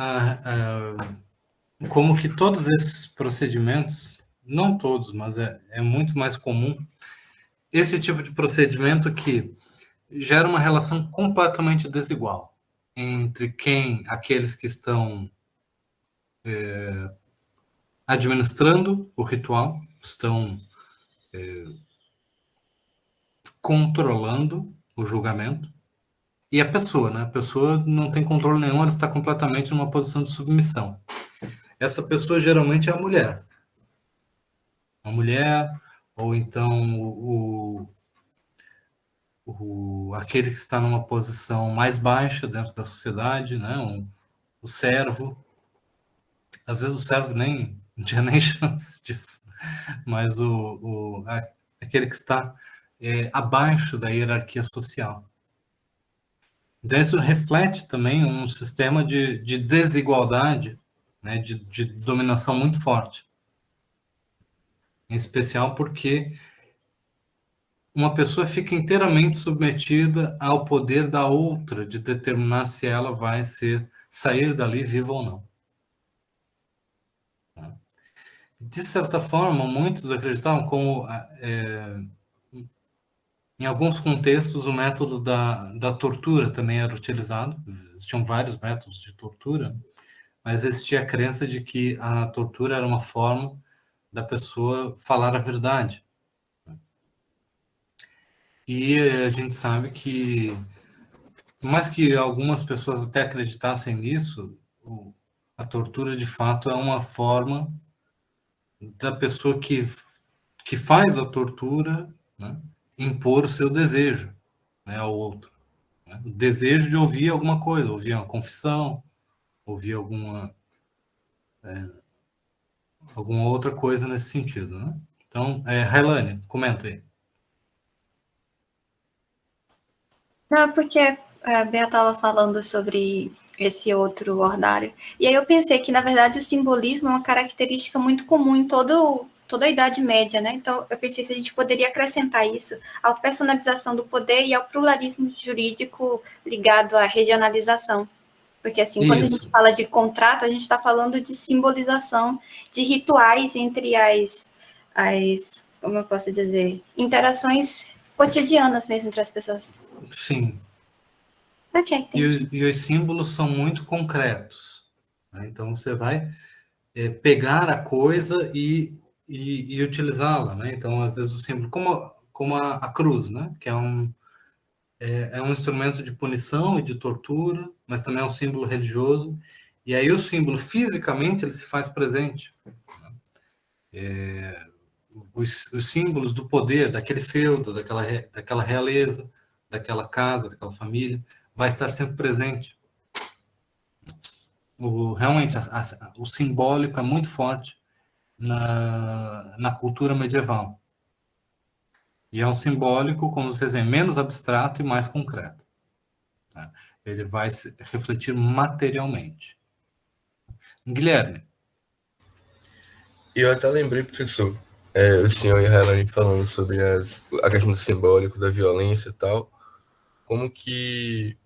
como que todos esses procedimentos, não todos, mas é muito mais comum, esse tipo de procedimento que gera uma relação completamente desigual entre aqueles que estão administrando o ritual, estão controlando o julgamento, e a pessoa, né? A pessoa não tem controle nenhum, ela está completamente numa posição de submissão. Essa pessoa geralmente é a mulher. A mulher, ou então aquele que está numa posição mais baixa dentro da sociedade, né? O servo. Às vezes o servo não tinha nem chance disso, mas aquele que está abaixo da hierarquia social. Então, isso reflete também um sistema de desigualdade, né, de dominação muito forte. Em especial porque uma pessoa fica inteiramente submetida ao poder da outra de determinar se ela vai sair dali viva ou não. De certa forma, muitos acreditavam como em alguns contextos, o método da tortura também era utilizado. Existiam vários métodos de tortura, mas existia a crença de que a tortura era uma forma da pessoa falar a verdade. E a gente sabe que, por mais que algumas pessoas até acreditassem nisso, a tortura, de fato, é uma forma da pessoa que faz a tortura, né, impor o seu desejo, né, ao outro. Né? O desejo de ouvir alguma coisa, ouvir uma confissão, ouvir alguma outra coisa nesse sentido. Né? Então, Railane, comenta aí. Não, porque a Bea estava falando sobre esse outro ordário. E aí eu pensei que, na verdade, o simbolismo é uma característica muito comum em toda a Idade Média, né? Então, eu pensei se a gente poderia acrescentar isso à personalização do poder e ao pluralismo jurídico ligado à regionalização. Porque, assim, quando a Isso. gente fala de contrato, a gente está falando de simbolização de rituais entre as, como eu posso dizer, interações cotidianas mesmo entre as pessoas. Sim. Ok, entendi. E os símbolos são muito concretos, né? Então, você vai pegar a coisa e utilizá-la, né? Então, às vezes, o símbolo, como a cruz, né? Que é um instrumento de punição e de tortura, mas também é um símbolo religioso. E aí o símbolo, fisicamente, ele se faz presente. Os símbolos do poder, daquele feudo, daquela realeza, daquela casa, daquela família, vai estar sempre presente. Realmente, o simbólico é muito forte na cultura medieval. E é um simbólico, como vocês veem, menos abstrato e mais concreto, né? Ele vai se refletir materialmente. Guilherme. E eu até lembrei, professor, o senhor e a Helene falando sobre a questão do simbólico, da violência e tal, como que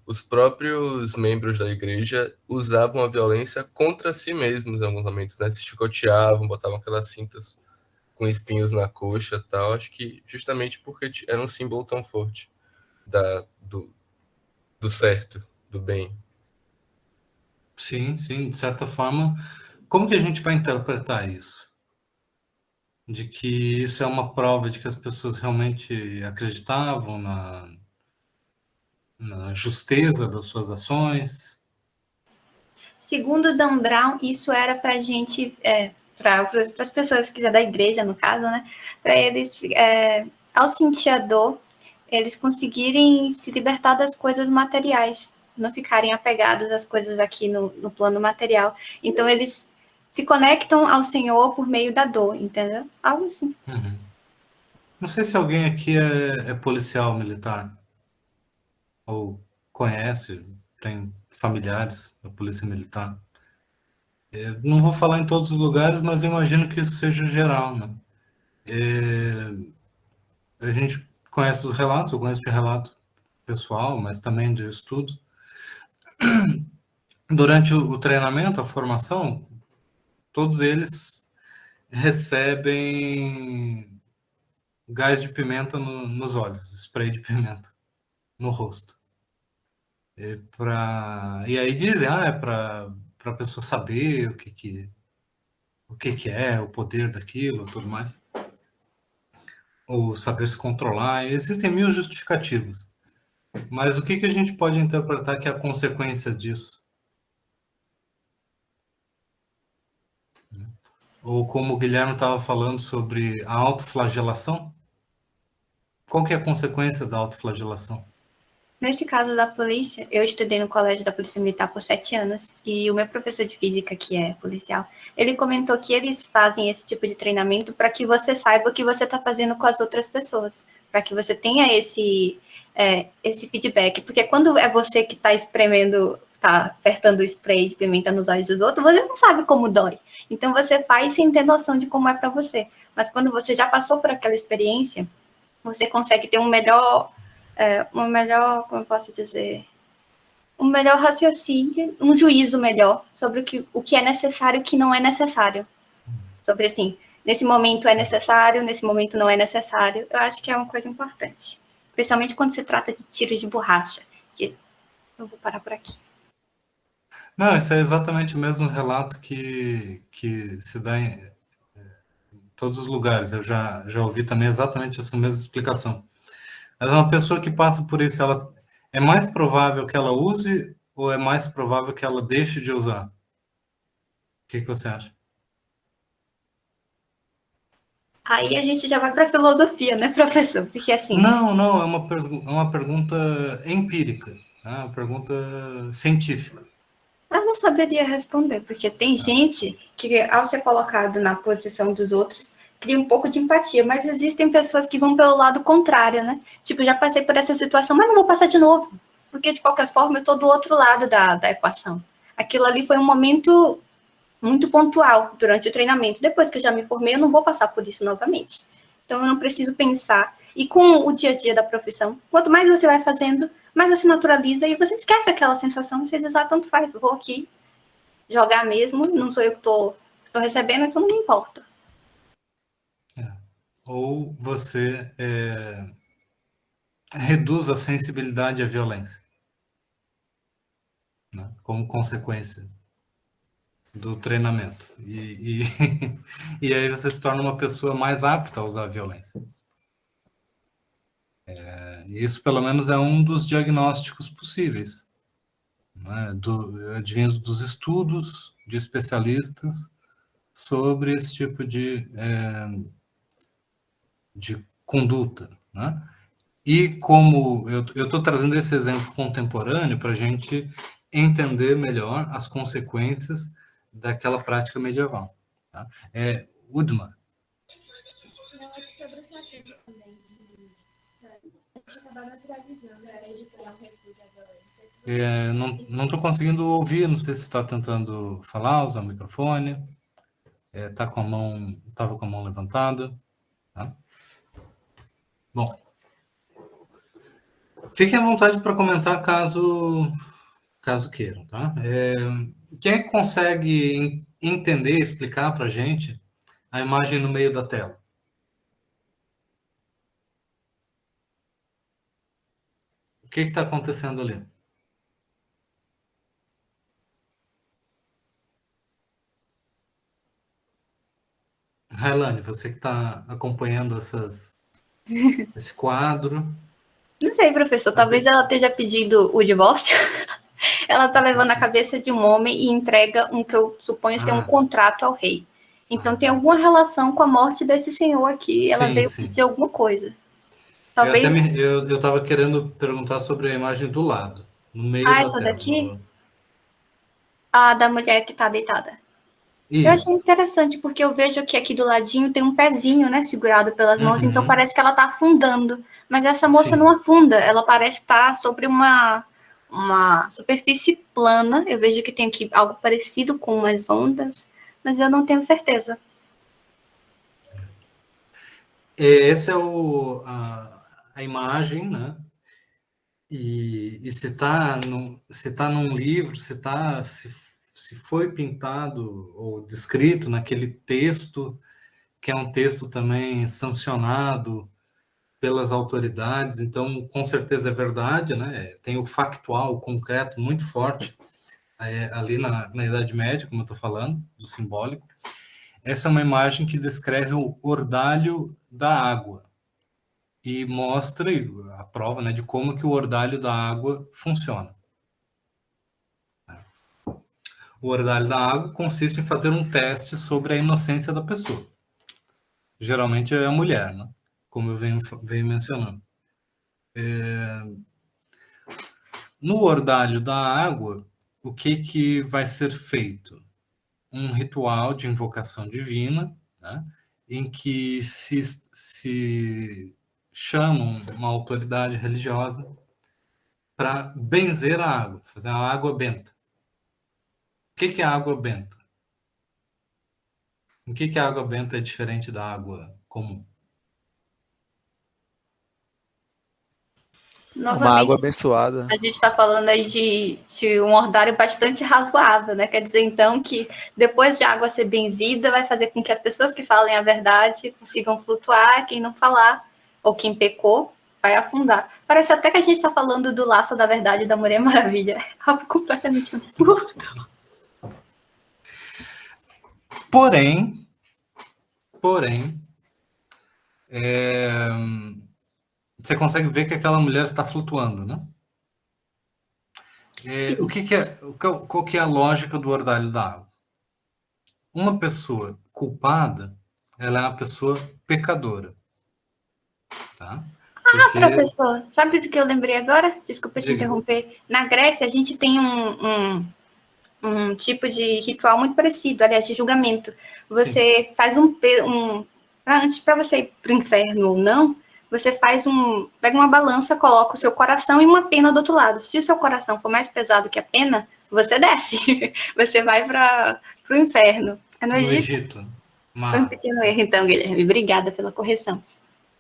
os próprios membros da igreja usavam a violência contra si mesmos em alguns momentos, né? Se chicoteavam, botavam aquelas cintas com espinhos na coxa e tal. Acho que justamente porque era um símbolo tão forte do certo, do bem. Sim, sim, de certa forma. Como que a gente vai interpretar isso? De que isso é uma prova de que as pessoas realmente acreditavam na justeza das suas ações? Segundo Dan Brown, isso era para a gente, para as pessoas que são da igreja, no caso, né? Para eles, ao sentir a dor, eles conseguirem se libertar das coisas materiais, não ficarem apegados às coisas aqui no plano material. Então, eles se conectam ao Senhor por meio da dor, entendeu? Algo assim. Uhum. Não sei se alguém aqui é policial militar, ou conhece, tem familiares da polícia militar. Eu não vou falar em todos os lugares, mas eu imagino que isso seja geral, né? A gente conhece os relatos, eu conheço de relato pessoal, mas também de estudos. Durante o treinamento, a formação, todos eles recebem gás de pimenta nos olhos, spray de pimenta no rosto. E aí dizem, é para a pessoa saber o que é o poder daquilo, tudo mais, ou saber se controlar. Existem mil justificativas, mas o que a gente pode interpretar que é a consequência disso? Ou como o Guilherme estava falando sobre a autoflagelação, qual que é a consequência da autoflagelação? Nesse caso da polícia, eu estudei no colégio da Polícia Militar por 7 anos e o meu professor de física, que é policial, ele comentou que eles fazem esse tipo de treinamento para que você saiba o que você está fazendo com as outras pessoas, para que você tenha esse feedback, porque quando é você que está está apertando o spray de pimenta nos olhos dos outros, você não sabe como dói. Então você faz sem ter noção de como é para você. Mas quando você já passou por aquela experiência, você consegue ter um melhor, como eu posso dizer, um melhor raciocínio, um juízo melhor sobre o que é necessário e o que não é necessário. Sobre, assim, nesse momento é necessário, nesse momento não é necessário. Eu acho que é uma coisa importante. Especialmente quando se trata de tiros de borracha. Que eu vou parar por aqui. Não, esse é exatamente o mesmo relato que se dá em todos os lugares. Eu já ouvi também exatamente essa mesma explicação. Mas uma pessoa que passa por isso, ela é mais provável que ela use ou é mais provável que ela deixe de usar? O que você acha? Aí a gente já vai para a filosofia, né, professor? Porque assim... Não, é uma pergunta empírica, né? Uma pergunta científica. Eu não saberia responder, porque tem gente que, ao ser colocado na posição dos outros, cria um pouco de empatia, mas existem pessoas que vão pelo lado contrário, né? Tipo, já passei por essa situação, mas não vou passar de novo, porque de qualquer forma eu estou do outro lado da equação. Aquilo ali foi um momento muito pontual durante o treinamento. Depois que eu já me formei, eu não vou passar por isso novamente. Então eu não preciso pensar. E com o dia a dia da profissão, quanto mais você vai fazendo, mais você naturaliza e você esquece aquela sensação, você diz, tanto faz, vou aqui jogar mesmo, não sou eu que tô recebendo, então não me importa. Ou você reduz a sensibilidade à violência, né, como consequência do treinamento. E aí você se torna uma pessoa mais apta a usar a violência. E isso, pelo menos, é um dos diagnósticos possíveis, né, advindos dos estudos de especialistas sobre esse tipo de conduta, né? E como eu estou trazendo esse exemplo contemporâneo para a gente entender melhor as consequências daquela prática medieval. Tá? Udma. Não estou conseguindo ouvir, não sei se está tentando falar, usar o microfone. Estava com a mão levantada. Tá? Bom, fiquem à vontade para comentar caso queiram, tá? Quem é que consegue entender, explicar para a gente a imagem no meio da tela? O que está acontecendo ali? Railane, você que está acompanhando esse quadro. Não sei, professor, talvez ela esteja pedindo o divórcio. Ela está levando a cabeça de um homem e entrega um que eu suponho ser um contrato ao rei. Então tem alguma relação com a morte desse senhor aqui. Ela veio pedir alguma coisa. Talvez... Eu estava querendo perguntar sobre a imagem do lado, no meio da essa tela. Daqui? A da mulher que está deitada. Isso. Eu achei interessante, porque eu vejo que aqui do ladinho tem um pezinho, né, segurado pelas mãos, então parece que ela está afundando. Mas essa moça não afunda, ela parece estar sobre uma superfície plana. Eu vejo que tem aqui algo parecido com umas ondas, mas eu não tenho certeza. Essa é a imagem, né? E se está num livro, se foi pintado ou descrito naquele texto, que é um texto também sancionado pelas autoridades, então com certeza é verdade, né? Tem o factual, o concreto muito forte ali na Idade Média, como eu estou falando, do simbólico. Essa é uma imagem que descreve o ordalho da água e mostra a prova, né, de como que o ordalho da água funciona. O ordalho da água consiste em fazer um teste sobre a inocência da pessoa. Geralmente é a mulher, né? Como eu venho mencionando. No ordalho da água, o que vai ser feito? Um ritual de invocação divina, né, em que se chama uma autoridade religiosa para benzer a água, fazer a água benta. O que é a água benta? Em que a água benta é diferente da água comum? Novamente, uma água abençoada. A gente está falando aí de um ordário bastante razoável, né? Quer dizer, então, que depois de a água ser benzida, vai fazer com que as pessoas que falem a verdade consigam flutuar, quem não falar, ou quem pecou, vai afundar. Parece até que a gente está falando do laço da verdade da Mulher Maravilha. É algo completamente absurdo. Porém, você consegue ver que aquela mulher está flutuando, né? Qual que é a lógica do ordalho da água? Uma pessoa culpada, ela é uma pessoa pecadora. Tá? Porque... professor, sabe do que eu lembrei agora? Desculpa te interromper. Na Grécia, a gente tem um tipo de ritual muito parecido, aliás, de julgamento. Você faz antes para você ir para o inferno ou não, você pega uma balança, coloca o seu coração e uma pena do outro lado. Se o seu coração for mais pesado que a pena, você desce. Você vai para o inferno. É no Egito? Egito. Foi um pequeno erro, então, Guilherme. Obrigada pela correção.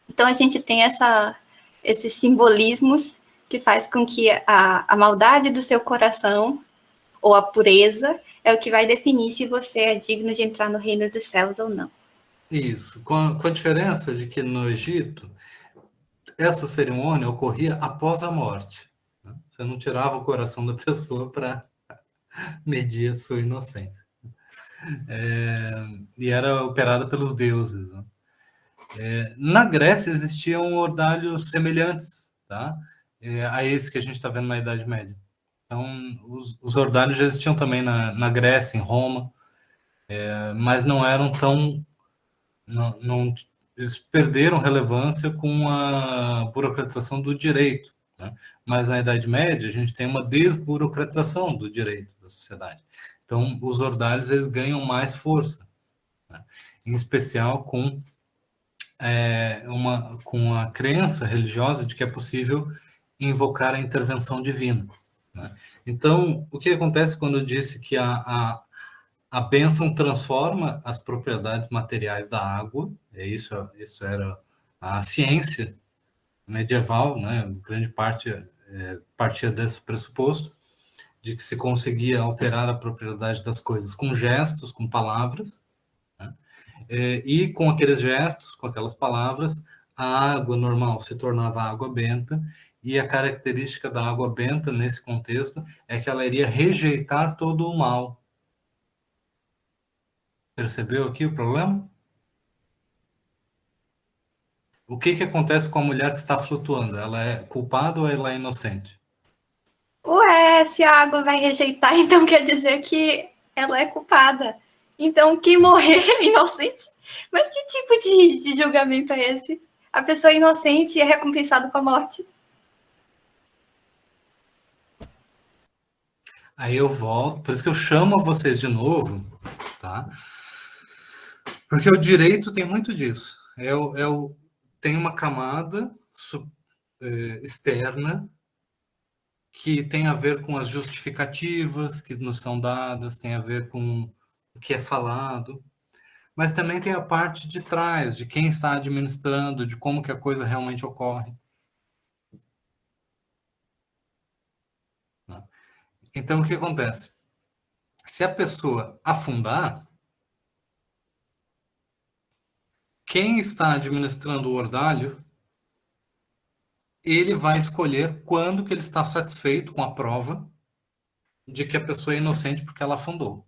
Então a gente tem esses simbolismos que faz com que a maldade do seu coração, ou a pureza, é o que vai definir se você é digno de entrar no reino dos céus ou não. Isso, com a diferença de que no Egito, essa cerimônia ocorria após a morte. Né? Você não tirava o coração da pessoa para medir a sua inocência. E era operada pelos deuses. Né? Na Grécia existiam ordalhos semelhantes, tá? A esse que a gente está vendo na Idade Média. Então, os ordalhos já existiam também na Grécia, em Roma, mas não eram tão... eles perderam relevância com a burocratização do direito. Né? Mas na Idade Média, a gente tem uma desburocratização do direito da sociedade. Então, os ordalhos eles ganham mais força, né? Em especial com a crença religiosa de que é possível invocar a intervenção divina. Né? Então, o que acontece quando eu disse que a bênção transforma as propriedades materiais da água? Isso era a ciência medieval, né? Grande parte partia desse pressuposto, de que se conseguia alterar a propriedade das coisas com gestos, com palavras, né? E com aqueles gestos, com aquelas palavras, a água normal se tornava água benta, e a característica da água benta, nesse contexto, é que ela iria rejeitar todo o mal. Percebeu aqui o problema? O que acontece com a mulher que está flutuando? Ela é culpada ou ela é inocente? Ué, se a água vai rejeitar, então quer dizer que ela é culpada. Então, quem morrer é inocente? Mas que tipo de julgamento é esse? A pessoa inocente é recompensada com a morte. Aí eu volto, por isso que eu chamo vocês de novo, tá? Porque o direito tem muito disso. Tem uma camada externa que tem a ver com as justificativas que nos são dadas, tem a ver com o que é falado, mas também tem a parte de trás, de quem está administrando, de como que a coisa realmente ocorre. Né? Então, o que acontece? Se a pessoa afundar, quem está administrando o ordalho, ele vai escolher quando que ele está satisfeito com a prova de que a pessoa é inocente porque ela afundou.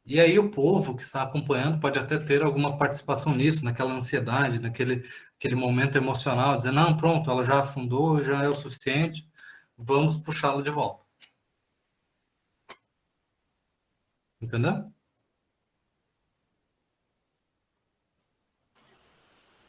E aí o povo que está acompanhando pode até ter alguma participação nisso, naquela ansiedade, aquele momento emocional, dizer, não, pronto, ela já afundou, já é o suficiente, vamos puxá-la de volta. Entendeu?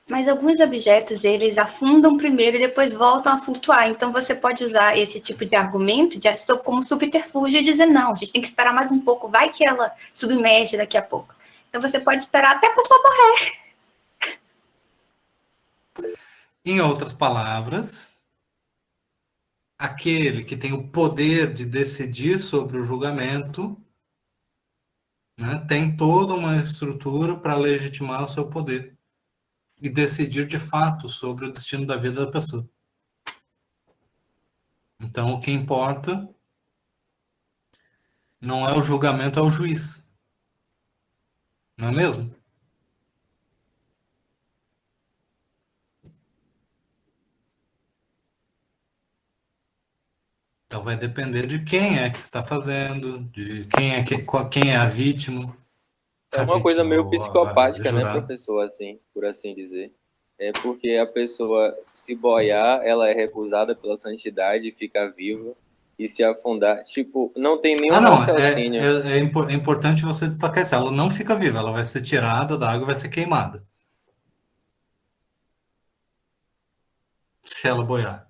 Mas alguns objetos, eles afundam primeiro e depois voltam a flutuar. Então, você pode usar esse tipo de argumento como subterfúgio e dizer, não, a gente tem que esperar mais um pouco, vai que ela submerge daqui a pouco. Então, você pode esperar até a pessoa morrer. Em outras palavras, aquele que tem o poder de decidir sobre o julgamento, né, tem toda uma estrutura para legitimar o seu poder e decidir de fato sobre o destino da vida da pessoa. Então, o que importa não é o julgamento, é o juiz. Não é mesmo? Então, vai depender de quem é que está fazendo, de quem é a vítima. É uma coisa meio psicopática, né, professor, assim, por assim dizer. É porque a pessoa, se boiar, ela é recusada pela santidade e fica viva, e se afundar, tipo, não tem nenhum raciocínio. É importante você destacar isso. Ela não fica viva, ela vai ser tirada da água e vai ser queimada. Se ela boiar.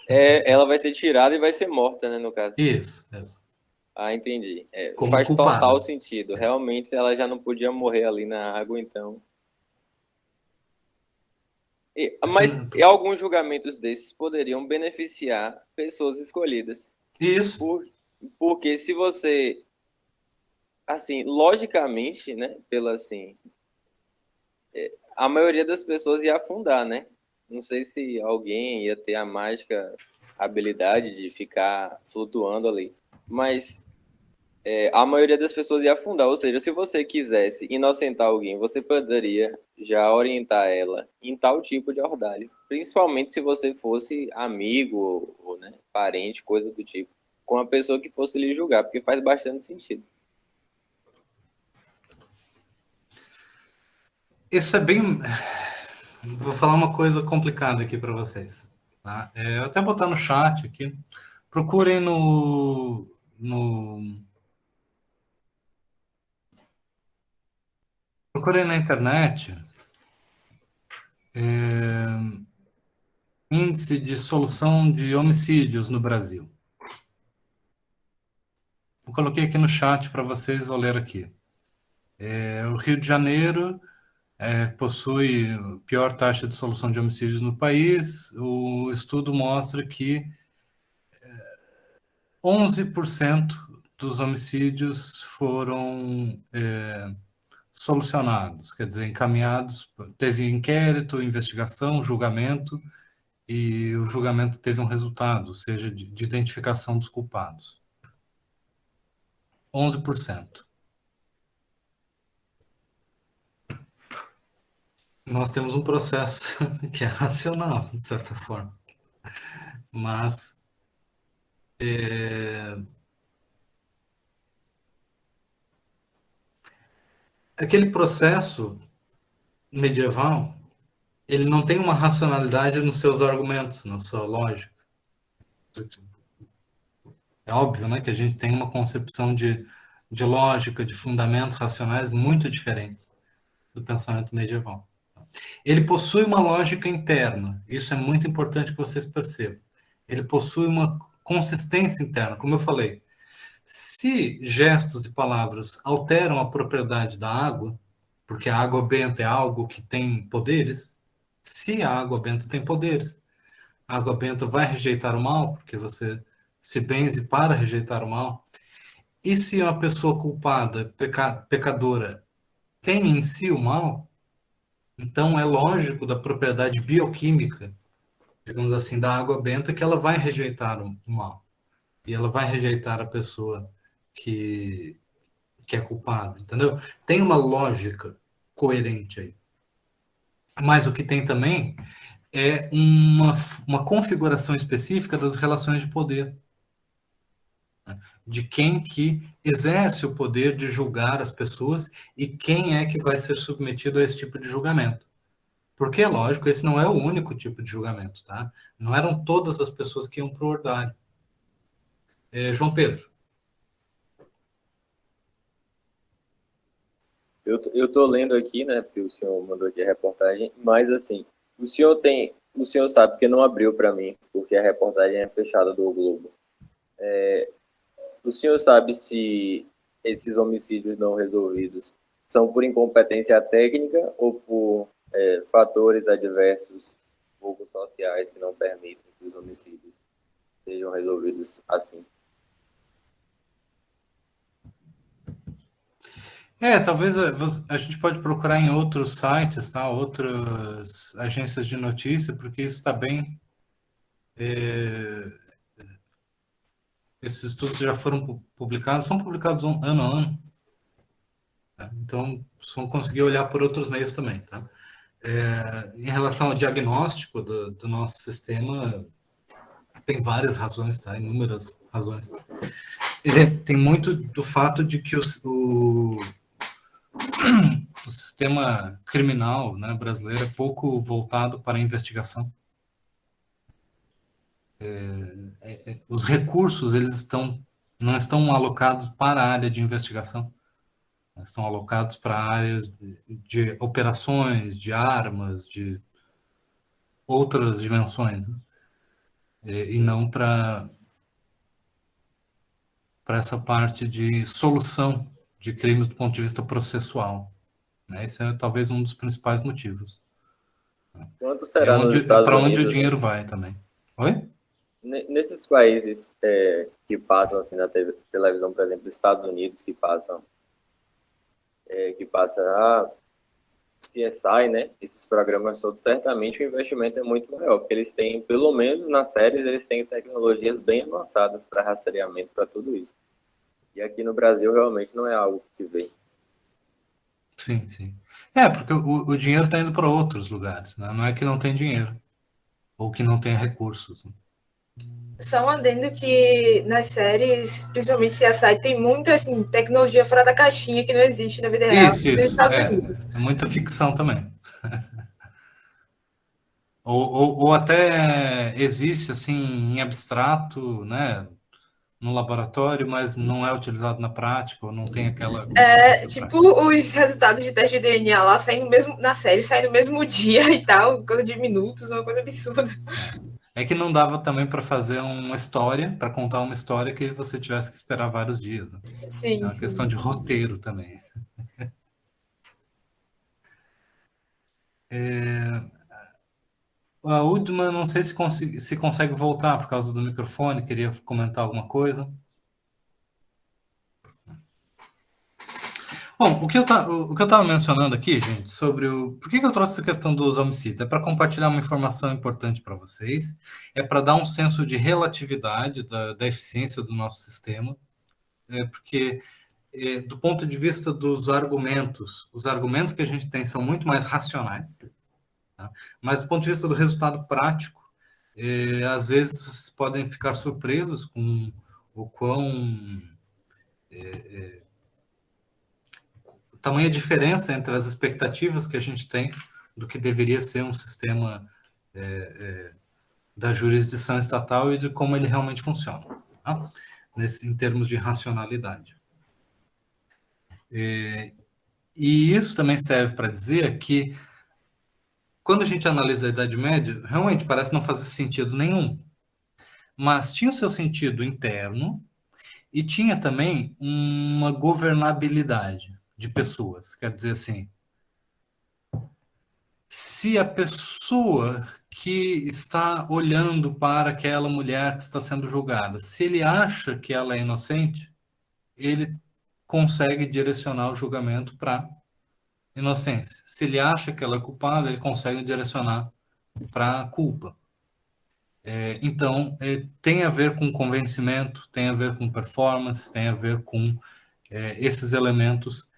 Ela vai ser tirada e vai ser morta, né, no caso. Isso. Ah, entendi. Como faz culpada. Total sentido. Realmente, ela já não podia morrer ali na água, então. Mas alguns julgamentos desses poderiam beneficiar pessoas escolhidas. Isso. Porque se você, assim, logicamente, né, a maioria das pessoas ia afundar, né? Não sei se alguém ia ter a mágica habilidade de ficar flutuando ali, mas a maioria das pessoas ia afundar. Ou seja, se você quisesse inocentar alguém, você poderia já orientar ela em tal tipo de ordalho, principalmente se você fosse amigo ou né, parente, coisa do tipo, com a pessoa que fosse lhe julgar, porque faz bastante sentido. Isso é bem. Vou falar uma coisa complicada aqui para vocês. Tá? Eu até botar no chat aqui. Procurem procurem na internet índice de solução de homicídios no Brasil. Eu coloquei aqui no chat para vocês, vou ler aqui. O Rio de Janeiro possui a pior taxa de solução de homicídios no país. O estudo mostra que 11% dos homicídios foram solucionados, quer dizer, encaminhados, teve inquérito, investigação, julgamento, e o julgamento teve um resultado, ou seja, de identificação dos culpados. 11%. Nós temos um processo que é racional, de certa forma. Mas aquele processo medieval, ele não tem uma racionalidade nos seus argumentos, na sua lógica. É óbvio, né, que a gente tem uma concepção de lógica, de fundamentos racionais muito diferentes do pensamento medieval. Ele possui uma lógica interna, isso é muito importante que vocês percebam. Ele possui uma consistência interna, como eu falei. Se gestos e palavras alteram a propriedade da água, porque a água benta é algo que tem poderes, se a água benta tem poderes, a água benta vai rejeitar o mal, porque você se benze para rejeitar o mal. E se uma pessoa culpada, pecadora, tem em si o mal, então é lógico da propriedade bioquímica, digamos assim, da água benta, que ela vai rejeitar o mal. E ela vai rejeitar a pessoa que é culpada, entendeu? Tem uma lógica coerente aí. Mas o que tem também é uma configuração específica das relações de poder, né? De quem que exerce o poder de julgar as pessoas e quem é que vai ser submetido a esse tipo de julgamento. Porque, é lógico, esse não é o único tipo de julgamento, tá? Não eram todas as pessoas que iam para o ordário. João Pedro. Eu tô lendo aqui, né, porque o senhor mandou aqui a reportagem, mas assim, o senhor sabe que não abriu para mim, porque a reportagem é fechada do Globo. O senhor sabe se esses homicídios não resolvidos são por incompetência técnica ou por fatores adversos, pouco sociais, que não permitem que os homicídios sejam resolvidos assim? Talvez a gente pode procurar em outros sites, tá? Outras agências de notícia, porque isso está bem. Esses estudos já foram publicados, são publicados ano a ano. Tá? Então, vocês vão conseguir olhar por outros meios também, tá? Em relação ao diagnóstico do nosso sistema, tem várias razões, tá? Inúmeras razões. Tem muito do fato de que o sistema criminal, né, brasileiro é pouco voltado para a investigação. Os recursos não estão alocados para a área de investigação, estão alocados para áreas de operações, de armas, de outras dimensões, né? E não para essa parte de solução de crimes do ponto de vista processual, né? Esse é talvez um dos principais motivos. Quanto será nos Estados para Unidos? onde o dinheiro vai também. Oi? Nesses países que passam assim na televisão, por exemplo, Estados Unidos, que passa CSI, né? Esses programas todos, certamente o investimento é muito maior, porque eles têm, pelo menos nas séries, eles têm tecnologias bem avançadas para rastreamento, para tudo isso. E aqui no Brasil realmente não é algo que se vê. Sim, sim. Porque o dinheiro está indo para outros lugares, né? Não é que não tem dinheiro, ou que não tem recursos, né? Só um adendo que nas séries, principalmente CSI, tem muita assim, tecnologia fora da caixinha que não existe na vida real, Isso, nem nos isso. Estados Unidos. É muita ficção também. Ou até existe, assim, em abstrato, né? No laboratório, mas não é utilizado na prática, ou não tem aquela consequência Tipo, prática. os resultados de teste de DNA lá saem mesmo na série, saem no mesmo dia e tal, coisa de minutos, uma coisa absurda. É que não dava também para fazer uma história, para contar uma história que você tivesse que esperar vários dias, né? É Sim, uma questão sim. de roteiro também. A última, não sei se consegue voltar por causa do microfone, queria comentar alguma coisa. Bom, o que eu estava mencionando aqui, gente, sobre por que eu trouxe essa questão dos homicídios? É para compartilhar uma informação importante para vocês, é para dar um senso de relatividade da eficiência do nosso sistema, porque do ponto de vista dos argumentos, os argumentos que a gente tem são muito mais racionais, tá? Mas do ponto de vista do resultado prático, às vezes vocês podem ficar surpresos com o quão tamanha diferença entre as expectativas que a gente tem do que deveria ser um sistema da jurisdição estatal e de como ele realmente funciona, tá? Em termos de racionalidade. E isso também serve para dizer que, quando a gente analisa a Idade Média, realmente parece não fazer sentido nenhum, mas tinha o seu sentido interno e tinha também uma governabilidade de pessoas. Quer dizer assim, se a pessoa que está olhando para aquela mulher que está sendo julgada, se ele acha que ela é inocente, ele consegue direcionar o julgamento para inocência. Se ele acha que ela é culpada, ele consegue direcionar para culpa. Então, tem a ver com convencimento, tem a ver com performance, tem a ver com esses elementos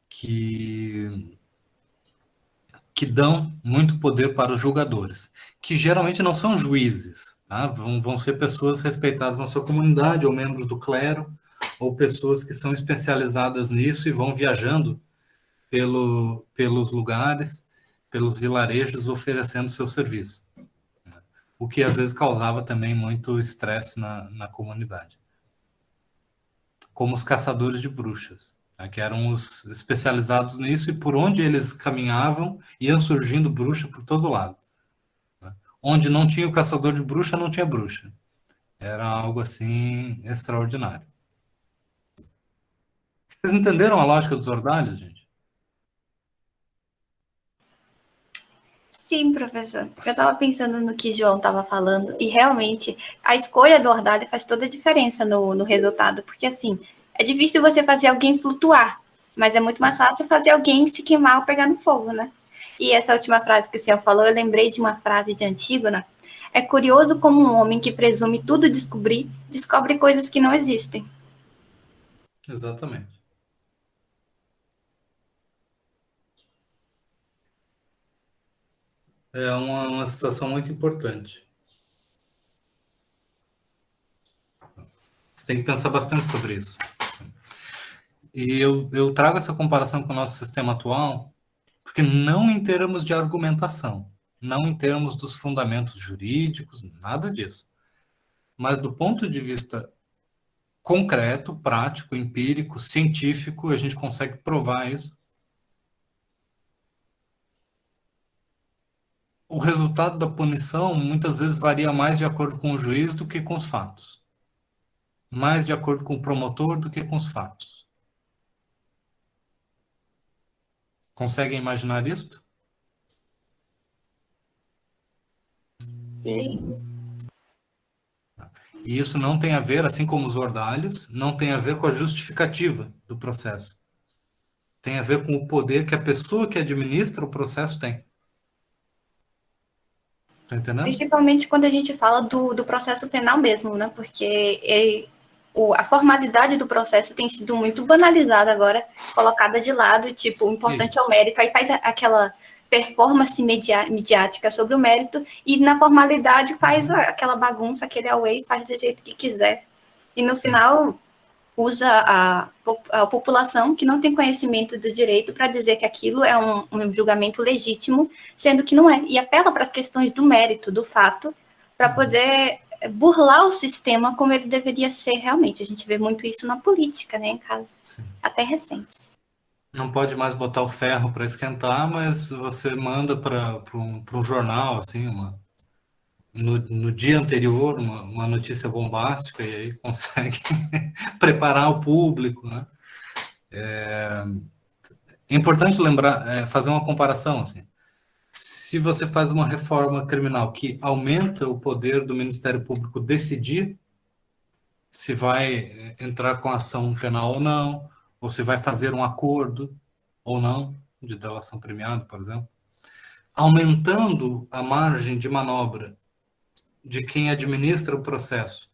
que dão muito poder para os julgadores, que geralmente não são juízes, tá? Vão ser pessoas respeitadas na sua comunidade, ou membros do clero, ou pessoas que são especializadas nisso e vão viajando pelos lugares, pelos vilarejos, oferecendo seu serviço, o que às vezes causava também muito estresse na comunidade. Como os caçadores de bruxas, né, que eram os especializados nisso, e por onde eles caminhavam, iam surgindo bruxa por todo lado. Né? Onde não tinha o caçador de bruxa, não tinha bruxa. Era algo assim extraordinário. Vocês entenderam a lógica dos ordalhos, gente? Sim, professor. Eu estava pensando no que João estava falando, e realmente a escolha do ordalho faz toda a diferença no resultado, porque assim, é difícil você fazer alguém flutuar, mas é muito mais fácil fazer alguém se queimar ou pegar no fogo, né? E essa última frase que o senhor falou, eu lembrei de uma frase de Antígona. É curioso como um homem que presume tudo descobrir, descobre coisas que não existem. Exatamente. É uma situação muito importante. Você tem que pensar bastante sobre isso. E eu trago essa comparação com o nosso sistema atual, porque não em termos de argumentação, não em termos dos fundamentos jurídicos, nada disso. Mas do ponto de vista concreto, prático, empírico, científico, a gente consegue provar isso. O resultado da punição muitas vezes varia mais de acordo com o juiz do que com os fatos. Mais de acordo com o promotor do que com os fatos. Conseguem imaginar isso? Sim. E isso não tem a ver, assim como os ordalhos, não tem a ver com a justificativa do processo. Tem a ver com o poder que a pessoa que administra o processo tem. Tá entendendo? Principalmente quando a gente fala do processo penal mesmo, né? Porque a formalidade do processo tem sido muito banalizada agora, colocada de lado, e tipo, o importante é o mérito, aí faz aquela performance midiática sobre o mérito, e na formalidade faz aquela bagunça, aquele away, faz do jeito que quiser. E no final usa a população que não tem conhecimento do direito para dizer que aquilo é um julgamento legítimo, sendo que não é. E apela para as questões do mérito, do fato, para poder burlar o sistema como ele deveria ser realmente. A gente vê muito isso na política, né, em casos até recentes. Não pode mais botar o ferro para esquentar, mas você manda para um jornal, assim, no dia anterior, uma notícia bombástica, e aí consegue preparar o público, né? É importante lembrar, fazer uma comparação, assim. Se você faz uma reforma criminal que aumenta o poder do Ministério Público decidir se vai entrar com ação penal ou não, ou se vai fazer um acordo ou não, de delação premiada, por exemplo, aumentando a margem de manobra de quem administra o processo,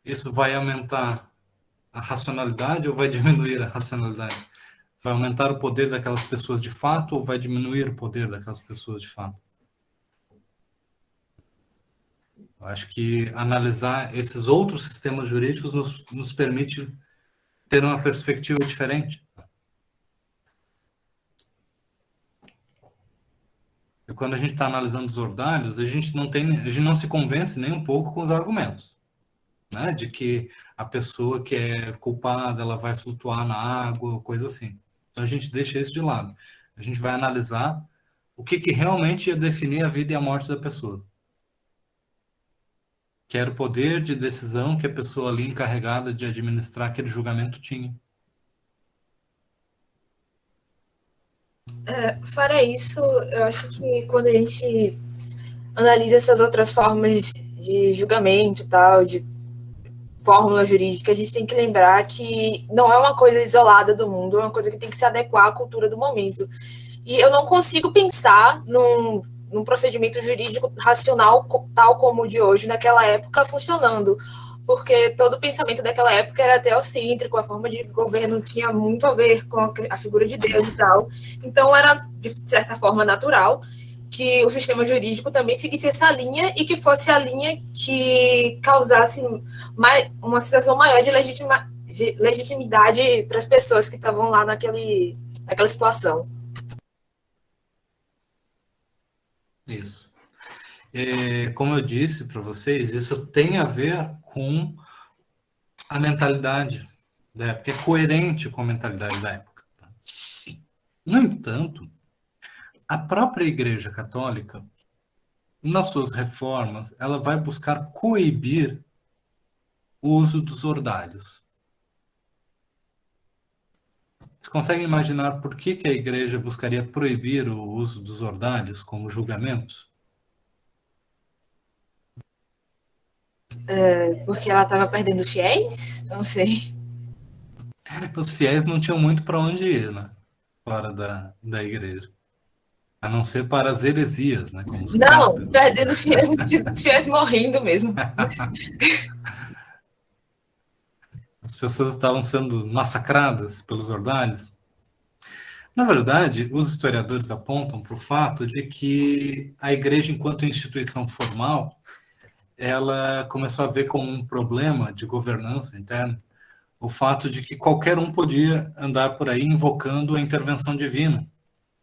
isso vai aumentar a racionalidade ou vai diminuir a racionalidade? Vai aumentar o poder daquelas pessoas de fato ou vai diminuir o poder daquelas pessoas de fato? Eu acho que analisar esses outros sistemas jurídicos nos permite ter uma perspectiva diferente. E quando a gente está analisando os ordinários, a gente não se convence nem um pouco com os argumentos, né? De que a pessoa que é culpada, ela vai flutuar na água, coisa assim. Então a gente deixa isso de lado. A gente vai analisar o que realmente ia definir a vida e a morte da pessoa. Que era o poder de decisão que a pessoa ali encarregada de administrar aquele julgamento tinha. Fora isso, eu acho que quando a gente analisa essas outras formas de julgamento e tal, de fórmula jurídica, a gente tem que lembrar que não é uma coisa isolada do mundo, é uma coisa que tem que se adequar à cultura do momento. E eu não consigo pensar num procedimento jurídico racional tal como o de hoje, naquela época, funcionando. Porque todo o pensamento daquela época era teocêntrico, a forma de governo tinha muito a ver com a figura de Deus e tal. Então, era, de certa forma, natural que o sistema jurídico também seguisse essa linha e que fosse a linha que causasse uma sensação maior de legitimidade para as pessoas que estavam lá naquela situação. Isso. Como eu disse para vocês, isso tem a ver com a mentalidade da época, é coerente com a mentalidade da época. No entanto, a própria Igreja Católica, nas suas reformas, ela vai buscar coibir o uso dos ordálios. Vocês conseguem imaginar por que a Igreja buscaria proibir o uso dos ordálios como julgamentos? Porque ela estava perdendo fiéis? Não sei. Os fiéis não tinham muito para onde ir, né? Fora da igreja. A não ser para as heresias, né? Como os Não, cátaros. perdendo fiéis, os fiéis morrendo mesmo. As pessoas estavam sendo massacradas pelos ordálios. Na verdade, os historiadores apontam para o fato de que a igreja, enquanto instituição formal, ela começou a ver como um problema de governança interna o fato de que qualquer um podia andar por aí invocando a intervenção divina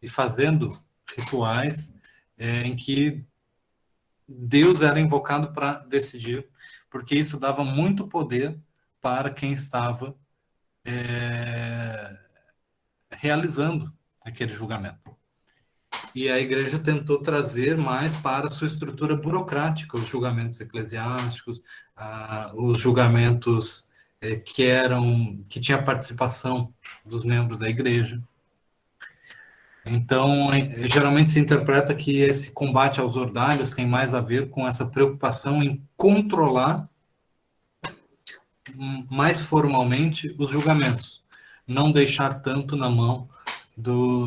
e fazendo rituais em que Deus era invocado para decidir, porque isso dava muito poder para quem estava realizando aquele julgamento. E a igreja tentou trazer mais para a sua estrutura burocrática os julgamentos eclesiásticos, os julgamentos que tinha participação dos membros da igreja. Então, geralmente se interpreta que esse combate aos ordálios tem mais a ver com essa preocupação em controlar mais formalmente os julgamentos, não deixar tanto na mão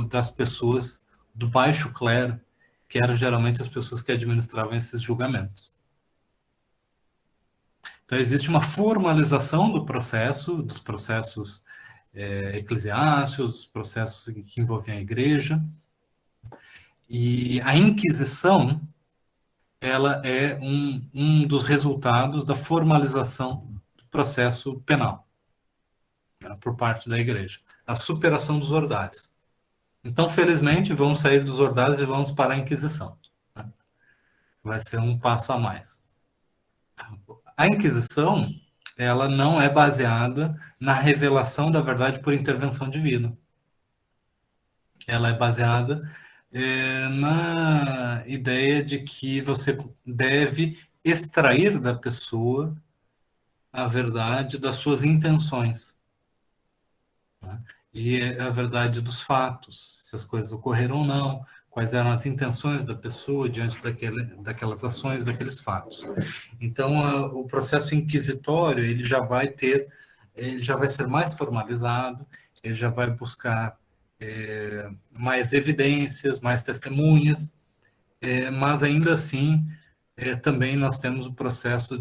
das pessoas do baixo clero, que eram geralmente as pessoas que administravam esses julgamentos. Então, existe uma formalização do processo, dos processos eclesiásticos, os processos que envolviam a igreja, e a Inquisição, ela é um dos resultados da formalização do processo penal, né, por parte da igreja, a superação dos ordários. Então, felizmente, vamos sair dos ordários e vamos para a Inquisição, né? Vai ser um passo a mais. A Inquisição, ela não é baseada na revelação da verdade por intervenção divina. Ela é baseada na ideia de que você deve extrair da pessoa a verdade das suas intenções, né? E a verdade dos fatos, se as coisas ocorreram ou não, quais eram as intenções da pessoa diante daquelas ações, daqueles fatos. Então, o processo inquisitório, ele já vai ser mais formalizado, ele já vai buscar mais evidências, mais testemunhas, mas ainda assim, também nós temos o processo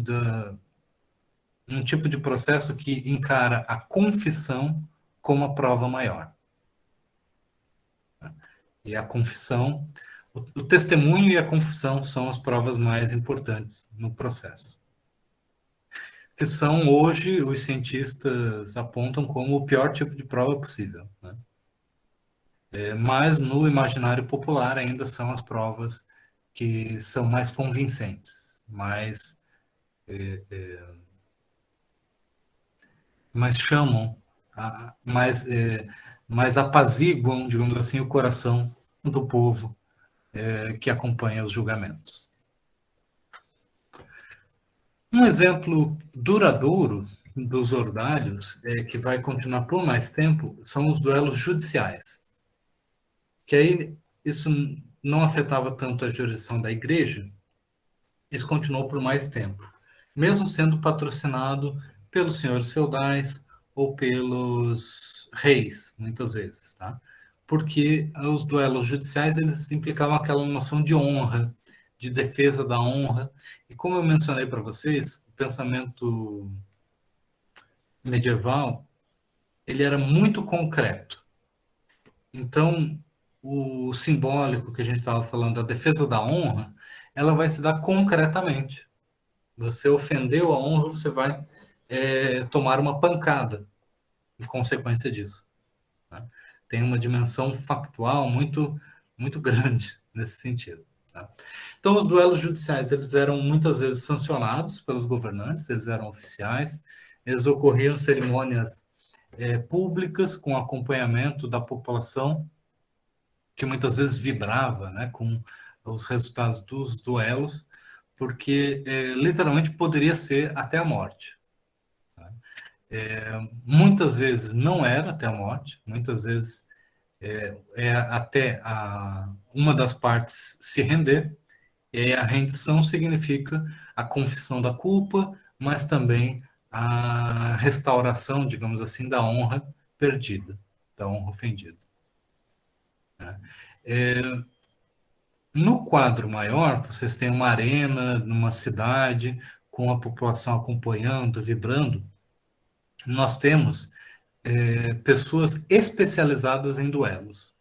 um tipo de processo que encara a confissão como a prova maior. E a confissão, o testemunho e a confissão são as provas mais importantes no processo, que são hoje, os cientistas apontam como o pior tipo de prova possível, né? Mas no imaginário popular ainda são as provas que são mais convincentes, mais chamam, mais apaziguam, digamos assim, o coração do povo que acompanha os julgamentos. Um exemplo duradouro dos ordálios, que vai continuar por mais tempo, são os duelos judiciais. Que aí isso não afetava tanto a jurisdição da igreja, isso continuou por mais tempo, mesmo sendo patrocinado pelos senhores feudais ou pelos reis, muitas vezes, tá? Porque os duelos judiciais, eles implicavam aquela noção de honra, de defesa da honra, e como eu mencionei para vocês, o pensamento medieval, ele era muito concreto. Então, o simbólico que a gente estava falando, da defesa da honra, ela vai se dar concretamente. Você ofendeu a honra, você vai tomar uma pancada em consequência disso, né? Tem uma dimensão factual muito, muito grande nesse sentido, tá? Então, os duelos judiciais, eles eram muitas vezes sancionados pelos governantes, eles eram oficiais, eles ocorriam em cerimônias públicas, com acompanhamento da população, que muitas vezes vibrava, né, com os resultados dos duelos, porque literalmente poderia ser até a morte. Muitas vezes não era até a morte, muitas vezes até uma das partes se render, e aí a rendição significa a confissão da culpa, mas também a restauração, digamos assim, da honra perdida, da honra ofendida. No quadro maior, vocês têm uma arena, numa cidade, com a população acompanhando, vibrando. Nós temos pessoas especializadas em duelos.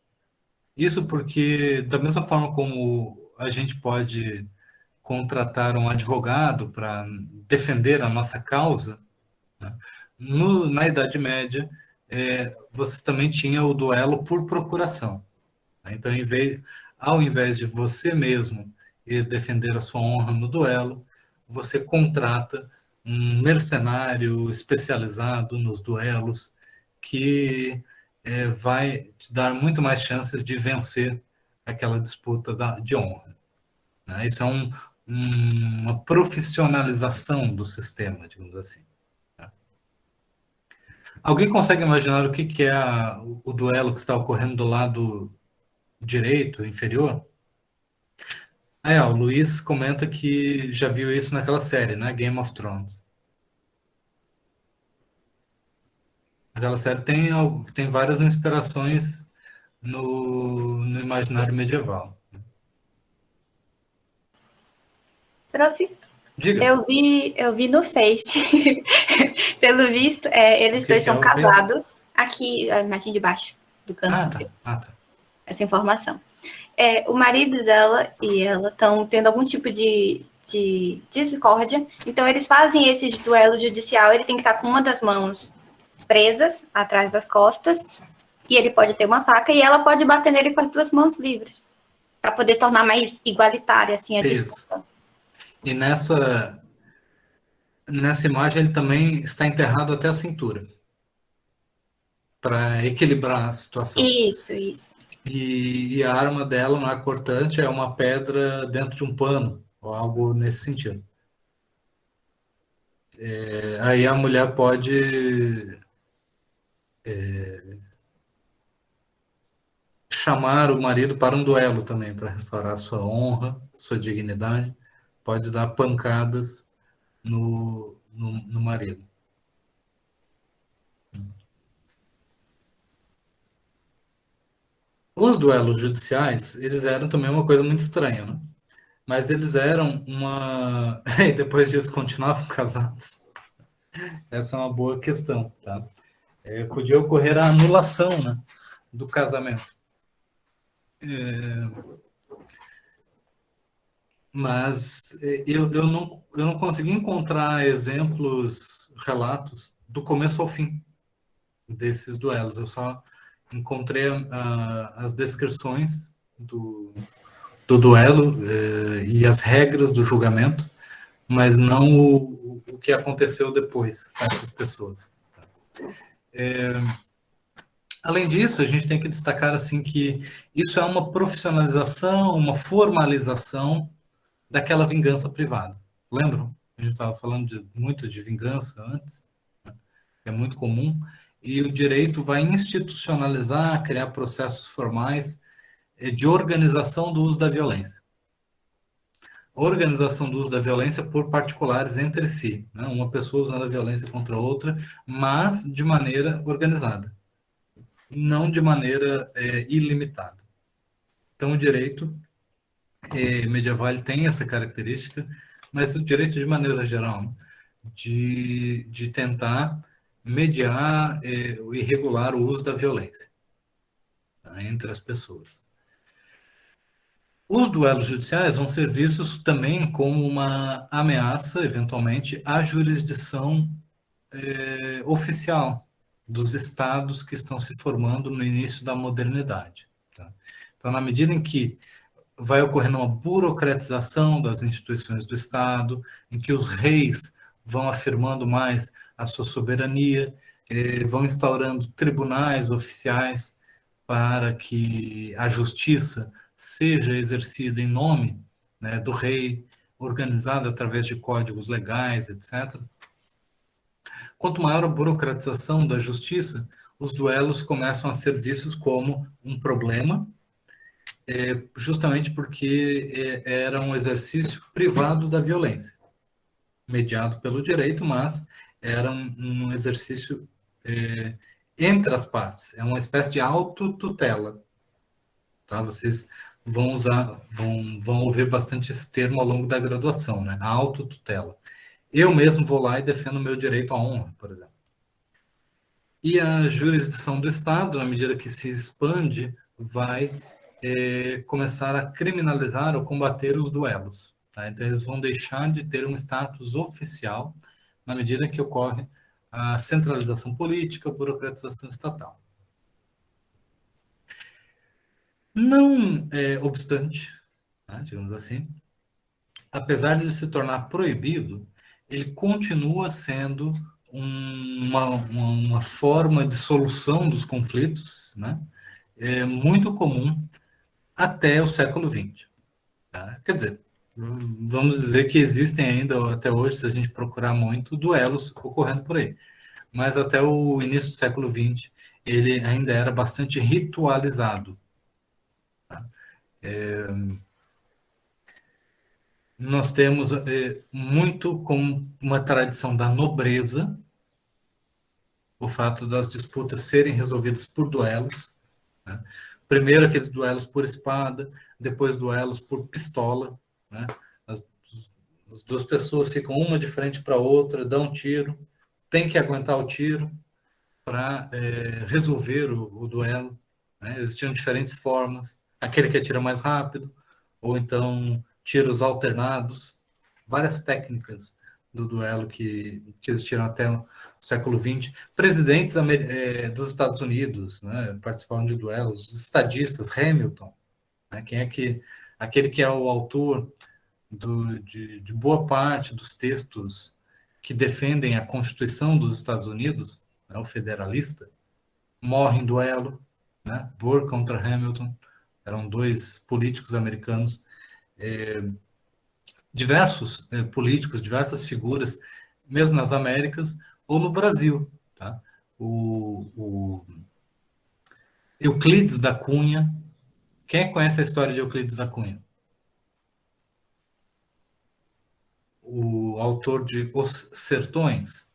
Isso porque, da mesma forma como a gente pode contratar um advogado para defender a nossa causa, né, na Idade Média, você também tinha o duelo por procuração. Então, ao invés de você mesmo ir defender a sua honra no duelo, você contrata um mercenário especializado nos duelos que vai te dar muito mais chances de vencer aquela disputa de honra, né? Isso é uma profissionalização do sistema, digamos assim, tá? Alguém consegue imaginar o que é o duelo que está ocorrendo do lado direito, inferior? O Luiz comenta que já viu isso naquela série, né? Game of Thrones. Aquela série tem várias inspirações no imaginário medieval. Prossiga. Diga, Eu vi no Face. Pelo visto, eles o que dois que é são o Face? casados. Aqui, a imagem de baixo do Ah, canto, tá. Ah, tá. essa informação. O marido dela e ela estão tendo algum tipo de discórdia. Então, eles fazem esse duelo judicial. Ele tem que estar com uma das mãos presas atrás das costas. E ele pode ter uma faca e ela pode bater nele com as duas mãos livres. Para poder tornar mais igualitária assim, a Isso. disputa. E nessa imagem ele também está enterrado até a cintura, para equilibrar a situação. Isso. E a arma dela não é cortante, é uma pedra dentro de um pano, ou algo nesse sentido. Aí a mulher pode chamar o marido para um duelo também, para restaurar sua honra, sua dignidade. Pode dar pancadas no marido. Os duelos judiciais, eles eram também uma coisa muito estranha, né? Mas eles eram uma... E depois disso continuavam casados? Essa é uma boa questão, tá? Podia ocorrer a anulação, né, do casamento. Mas eu não consegui encontrar exemplos, relatos, do começo ao fim desses duelos. Eu só encontrei as descrições do duelo e as regras do julgamento, mas não o que aconteceu depois com essas pessoas. Além disso, a gente tem que destacar assim que isso é uma profissionalização, uma formalização daquela vingança privada. Lembram? A gente estava falando muito de vingança antes, né? É muito comum, e o direito vai institucionalizar, criar processos formais de organização do uso da violência. Organização do uso da violência por particulares entre si, né? Uma pessoa usando a violência contra outra, mas de maneira organizada, não de maneira ilimitada. Então, o direito medieval ele tem essa característica, mas o direito, de maneira geral, né? de tentar mediar e regular o uso da violência, tá, entre as pessoas. Os duelos judiciais vão ser vistos também como uma ameaça, eventualmente, à jurisdição oficial dos estados que estão se formando no início da modernidade. Tá? Então, na medida em que vai ocorrendo uma burocratização das instituições do Estado, em que os reis vão afirmando mais a sua soberania, vão instaurando tribunais oficiais para que a justiça seja exercida em nome, né, do rei, organizada através de códigos legais, etc. Quanto maior a burocratização da justiça, os duelos começam a ser vistos como um problema, justamente porque era um exercício privado da violência, mediado pelo direito, mas era um exercício entre as partes, é uma espécie de autotutela. Tá? Vocês vão ouvir bastante esse termo ao longo da graduação, né? A autotutela. Eu mesmo vou lá e defendo o meu direito à honra, por exemplo. E a jurisdição do Estado, na medida que se expande, vai começar a criminalizar ou combater os duelos. Tá? Então, eles vão deixar de ter um status oficial na medida que ocorre a centralização política, a burocratização estatal. Não obstante, né, digamos assim, apesar de se tornar proibido, ele continua sendo uma forma de solução dos conflitos, né, muito comum até o século XX. Tá? Quer dizer, vamos dizer que existem ainda, até hoje, se a gente procurar muito, duelos ocorrendo por aí. Mas até o início do século XX, ele ainda era bastante ritualizado. Tá? Nós temos muito como uma tradição da nobreza o fato das disputas serem resolvidas por duelos, né? Primeiro aqueles duelos por espada, depois duelos por pistola, né? As duas pessoas ficam uma de frente para a outra, dão um tiro, tem que aguentar o tiro para resolver o duelo, né? Existiam diferentes formas, aquele que atira mais rápido, ou então tiros alternados, várias técnicas do duelo que existiram até o século XX. Presidentes dos Estados Unidos, né, participavam de duelos, os estadistas, Hamilton, né, aquele que é o autor de boa parte dos textos que defendem a Constituição dos Estados Unidos, né, o federalista, morre em duelo, né, Burr contra Hamilton, eram dois políticos americanos. Diversos políticos, diversas figuras, mesmo nas Américas ou no Brasil. Tá? O Euclides da Cunha. Quem conhece a história de Euclides da Cunha? O autor de Os Sertões,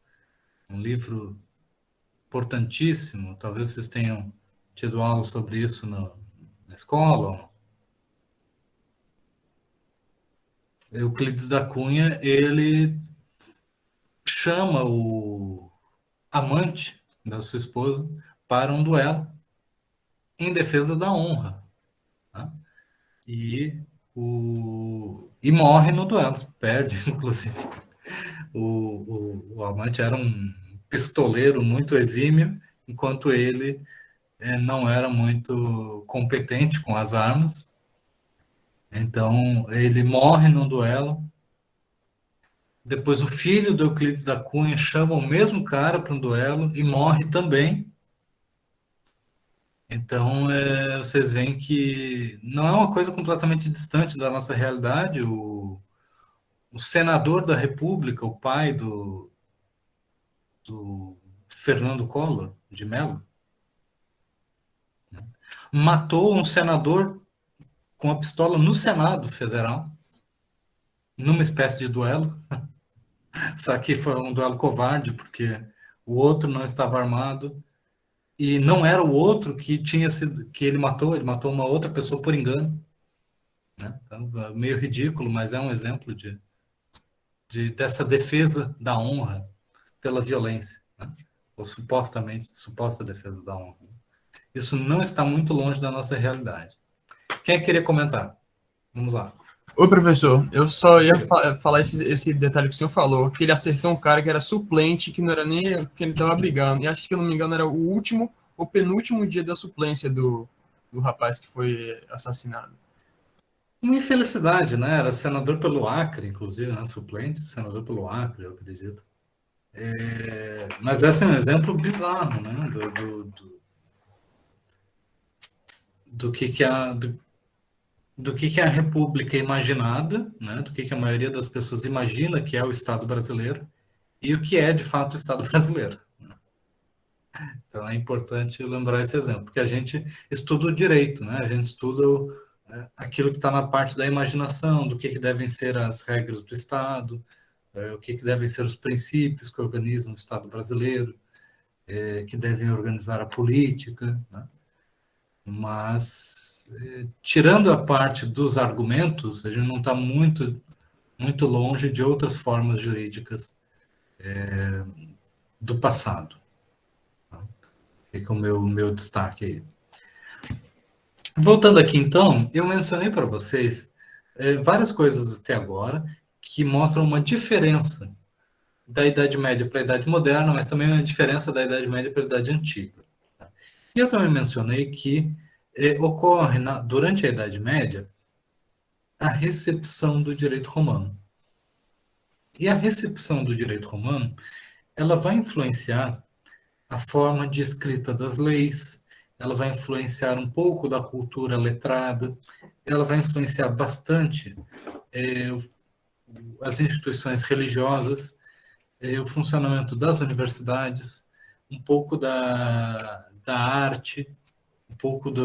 um livro importantíssimo. Talvez vocês tenham tido aula sobre isso na escola. Euclides da Cunha, ele chama o amante da sua esposa para um duelo em defesa da honra. Tá? E morre no duelo, perde, inclusive. O amante era um pistoleiro muito exímio, enquanto ele não era muito competente com as armas. Então, ele morre no duelo. Depois, o filho do Euclides da Cunha chama o mesmo cara para um duelo e morre também. Então, vocês veem que não é uma coisa completamente distante da nossa realidade. O senador da República, o pai do Fernando Collor de Mello, né, matou um senador com a pistola no Senado Federal, numa espécie de duelo. Só que foi um duelo covarde, porque o outro não estava armado e não era o outro que ele matou uma outra pessoa por engano, né? Então, é meio ridículo, mas é um exemplo dessa defesa da honra pela violência, né? Ou suposta defesa da honra. Isso não está muito longe da nossa realidade. Quem queria comentar? Vamos lá. Oi, professor. Eu só ia falar esse detalhe que o senhor falou, que ele acertou um cara que era suplente, que não era nem que ele estava brigando. E acho que, eu não me engano, era o último ou penúltimo dia da suplência do rapaz que foi assassinado. Uma infelicidade, né? Era senador pelo Acre, inclusive, né? Suplente, senador pelo Acre, eu acredito. Mas esse é um exemplo bizarro, né? Do que é a República imaginada, né? Do que a maioria das pessoas imagina que é o Estado brasileiro e o que é, de fato, o Estado brasileiro. Então, é importante lembrar esse exemplo, porque a gente estuda o direito, né? A gente estuda aquilo que está na parte da imaginação, do que devem ser as regras do Estado, o que devem ser os princípios que organizam o Estado brasileiro, que devem organizar a política, né? Mas, tirando a parte dos argumentos, a gente não está muito, muito longe de outras formas jurídicas do passado. Fica o meu destaque aí. Voltando aqui, então, eu mencionei para vocês várias coisas até agora que mostram uma diferença da Idade Média para a Idade Moderna, mas também uma diferença da Idade Média para a Idade Antiga. E eu também mencionei que ocorre, durante a Idade Média, a recepção do direito romano. E a recepção do direito romano, ela vai influenciar a forma de escrita das leis, ela vai influenciar um pouco da cultura letrada, ela vai influenciar bastante as instituições religiosas, o funcionamento das universidades, um pouco da arte, um pouco da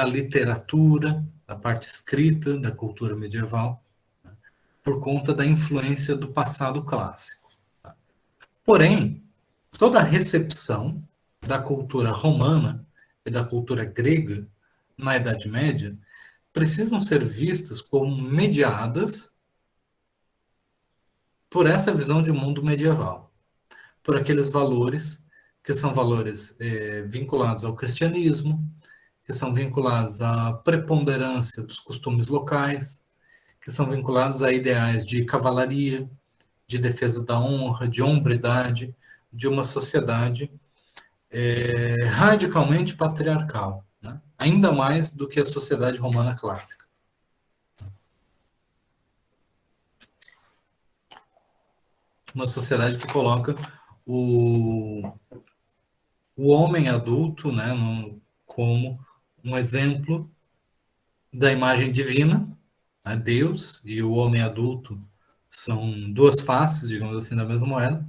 literatura, da parte escrita, da cultura medieval, né, por conta da influência do passado clássico. Tá? Porém, toda a recepção da cultura romana e da cultura grega na Idade Média precisam ser vistas como mediadas por essa visão de mundo medieval, por aqueles valores que são valores vinculados ao cristianismo, que são vinculados à preponderância dos costumes locais, que são vinculados a ideais de cavalaria, de defesa da honra, de hombridade, de uma sociedade radicalmente patriarcal, né? Ainda mais do que a sociedade romana clássica. Uma sociedade que coloca o homem adulto, né, como um exemplo da imagem divina, né? Deus e o homem adulto são duas faces, digamos assim, da mesma moeda,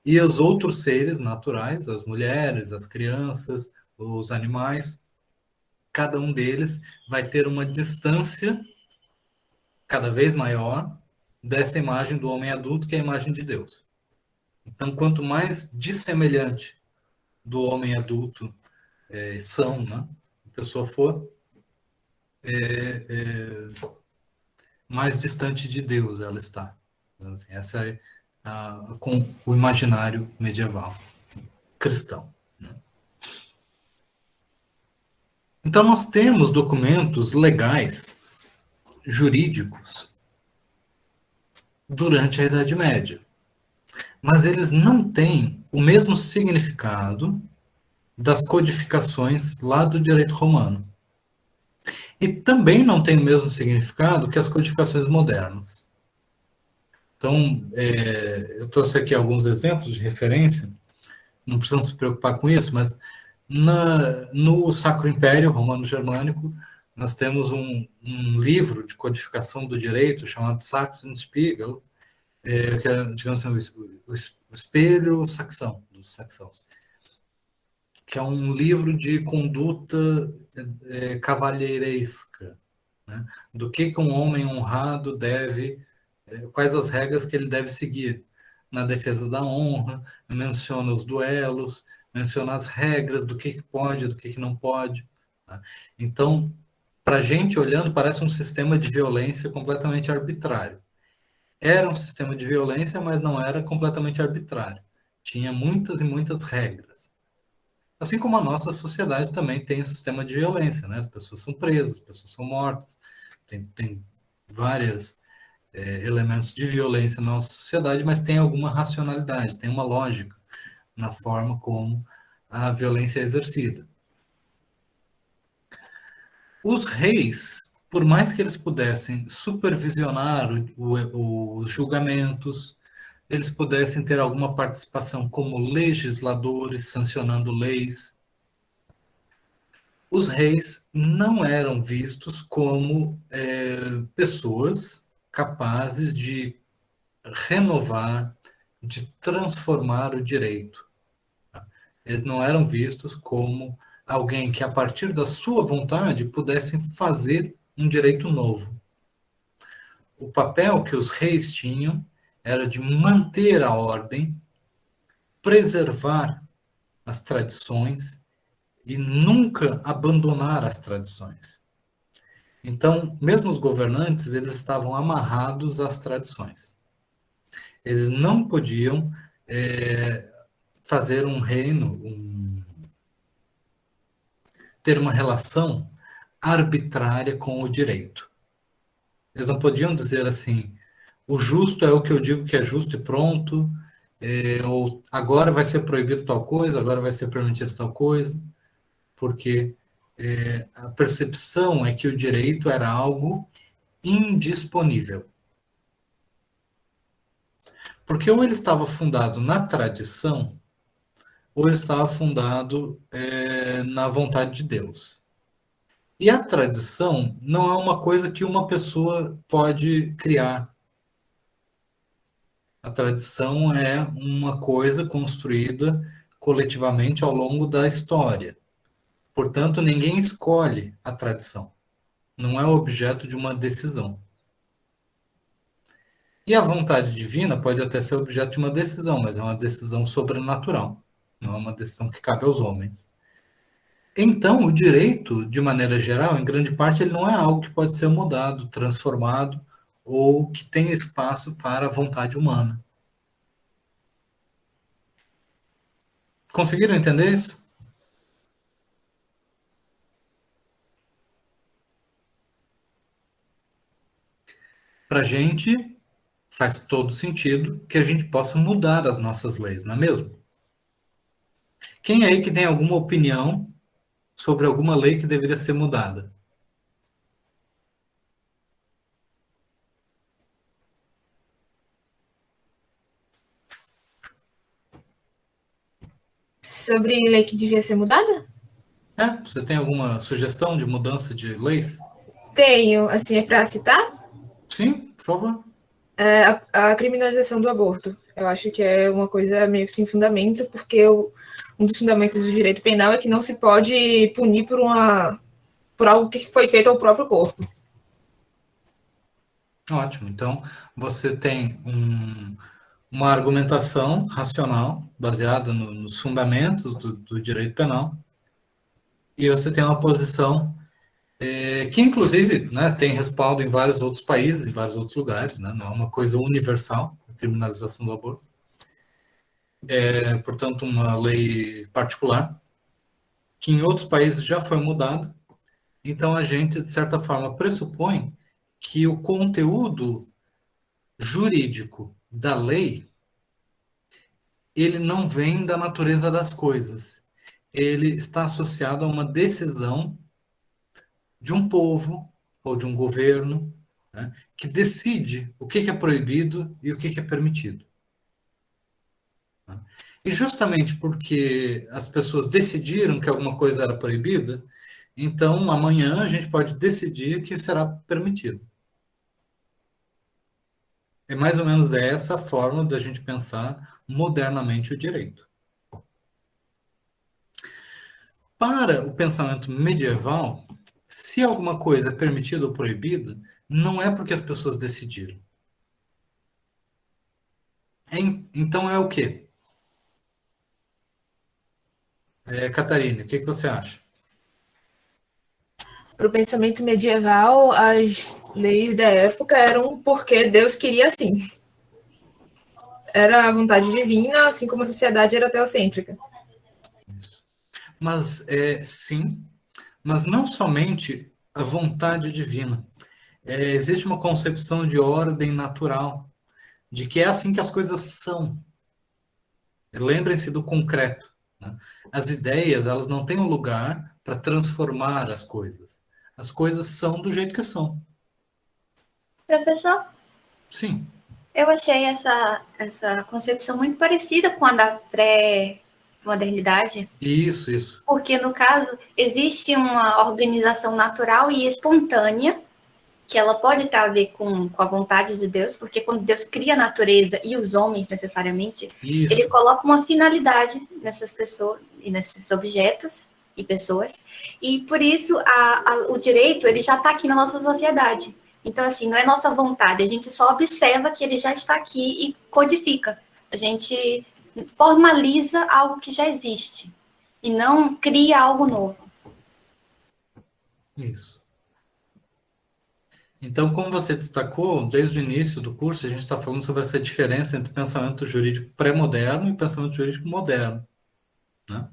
e os outros seres naturais, as mulheres, as crianças, os animais, cada um deles vai ter uma distância cada vez maior dessa imagem do homem adulto, que é a imagem de Deus. Então, quanto mais dissemelhante do homem adulto né, a pessoa for, mais distante de Deus ela está. Então, assim, essa é com o imaginário medieval cristão. Né? Então, nós temos documentos legais, jurídicos, durante a Idade Média, mas eles não têm o mesmo significado das codificações lá do direito romano. E também não tem o mesmo significado que as codificações modernas. Então, eu trouxe aqui alguns exemplos de referência, não precisamos se preocupar com isso, mas no Sacro Império Romano-Germânico, nós temos um livro de codificação do direito chamado Saxenspiegel, que é, digamos assim, o espelho saxão, dos saxãos, que é um livro de conduta cavalheiresca, né? Do que um homem honrado deve, quais as regras que ele deve seguir na defesa da honra, menciona os duelos, menciona as regras do que pode, do que não pode. Tá? Então, para a gente olhando, parece um sistema de violência completamente arbitrário. Era um sistema de violência, mas não era completamente arbitrário. Tinha muitas e muitas regras. Assim como a nossa sociedade também tem um sistema de violência, né? As pessoas são presas, as pessoas são mortas, tem vários elementos de violência na nossa sociedade, mas tem alguma racionalidade, tem uma lógica na forma como a violência é exercida. Os reis, por mais que eles pudessem supervisionar os julgamentos, eles pudessem ter alguma participação como legisladores, sancionando leis, os reis não eram vistos como pessoas capazes de renovar, de transformar o direito. Eles não eram vistos como alguém que, a partir da sua vontade, pudessem fazer um direito novo. O papel que os reis tinham era de manter a ordem, preservar as tradições e nunca abandonar as tradições. Então, mesmo os governantes, eles estavam amarrados às tradições. Eles não podiam fazer um reino, ter uma relação arbitrária com o direito. Eles não podiam dizer assim, o justo é o que eu digo que é justo e pronto, ou agora vai ser proibido tal coisa, agora vai ser permitido tal coisa, porque a percepção é que o direito era algo indisponível. Porque ou ele estava fundado na tradição, ou ele estava fundado na vontade de Deus. E a tradição não é uma coisa que uma pessoa pode criar. A tradição é uma coisa construída coletivamente ao longo da história. Portanto, ninguém escolhe a tradição. Não é objeto de uma decisão. E a vontade divina pode até ser objeto de uma decisão, mas é uma decisão sobrenatural, não é uma decisão que cabe aos homens. Então, o direito, de maneira geral, em grande parte, ele não é algo que pode ser mudado, transformado, ou que tem espaço para a vontade humana. Conseguiram entender isso? Para a gente, faz todo sentido que a gente possa mudar as nossas leis, não é mesmo? Quem aí que tem alguma opinião sobre alguma lei que deveria ser mudada? Sobre lei que devia ser mudada? Você tem alguma sugestão de mudança de leis? Tenho, assim, é para citar? Sim, por favor. A criminalização do aborto. Eu acho que é uma coisa meio que sem fundamento, porque um dos fundamentos do direito penal é que não se pode punir por algo que foi feito ao próprio corpo. Ótimo. Então, você tem uma argumentação racional, baseada nos fundamentos do direito penal, e você tem uma posição que, inclusive, né, tem respaldo em vários outros países, em vários outros lugares, né, não é uma coisa universal, a criminalização do aborto. Portanto, uma lei particular, que em outros países já foi mudada. Então, a gente, de certa forma, pressupõe que o conteúdo jurídico da lei, ele não vem da natureza das coisas. Ele está associado a uma decisão de um povo ou de um governo, né, que decide o que é proibido e o que é permitido. E justamente porque as pessoas decidiram que alguma coisa era proibida, então amanhã a gente pode decidir que será permitido. É mais ou menos essa a forma da gente pensar modernamente o direito. Para o pensamento medieval, se alguma coisa é permitida ou proibida, não é porque as pessoas decidiram. Então é o quê? Catarina, o que você acha? Para o pensamento medieval, as leis da época eram porque Deus queria assim. Era a vontade divina, assim como a sociedade era teocêntrica. Isso. Mas, sim, mas não somente a vontade divina. Existe uma concepção de ordem natural, de que é assim que as coisas são. Lembrem-se do concreto, né? As ideias, elas não têm um lugar para transformar as coisas. As coisas são do jeito que são. Professor, Sim. eu achei essa concepção muito parecida com a da pré-modernidade. Isso. Porque, no caso, existe uma organização natural e espontânea, que ela pode ter a ver com a vontade de Deus, porque quando Deus cria a natureza e os homens, necessariamente, Isso. ele coloca uma finalidade nessas pessoas e nesses objetos e pessoas, e por isso o direito ele já está aqui na nossa sociedade. Então, assim, não é nossa vontade, a gente só observa que ele já está aqui e codifica. A gente formaliza algo que já existe e não cria algo novo. Isso. Então, como você destacou, desde o início do curso, a gente está falando sobre essa diferença entre o pensamento jurídico pré-moderno e o pensamento jurídico moderno, né?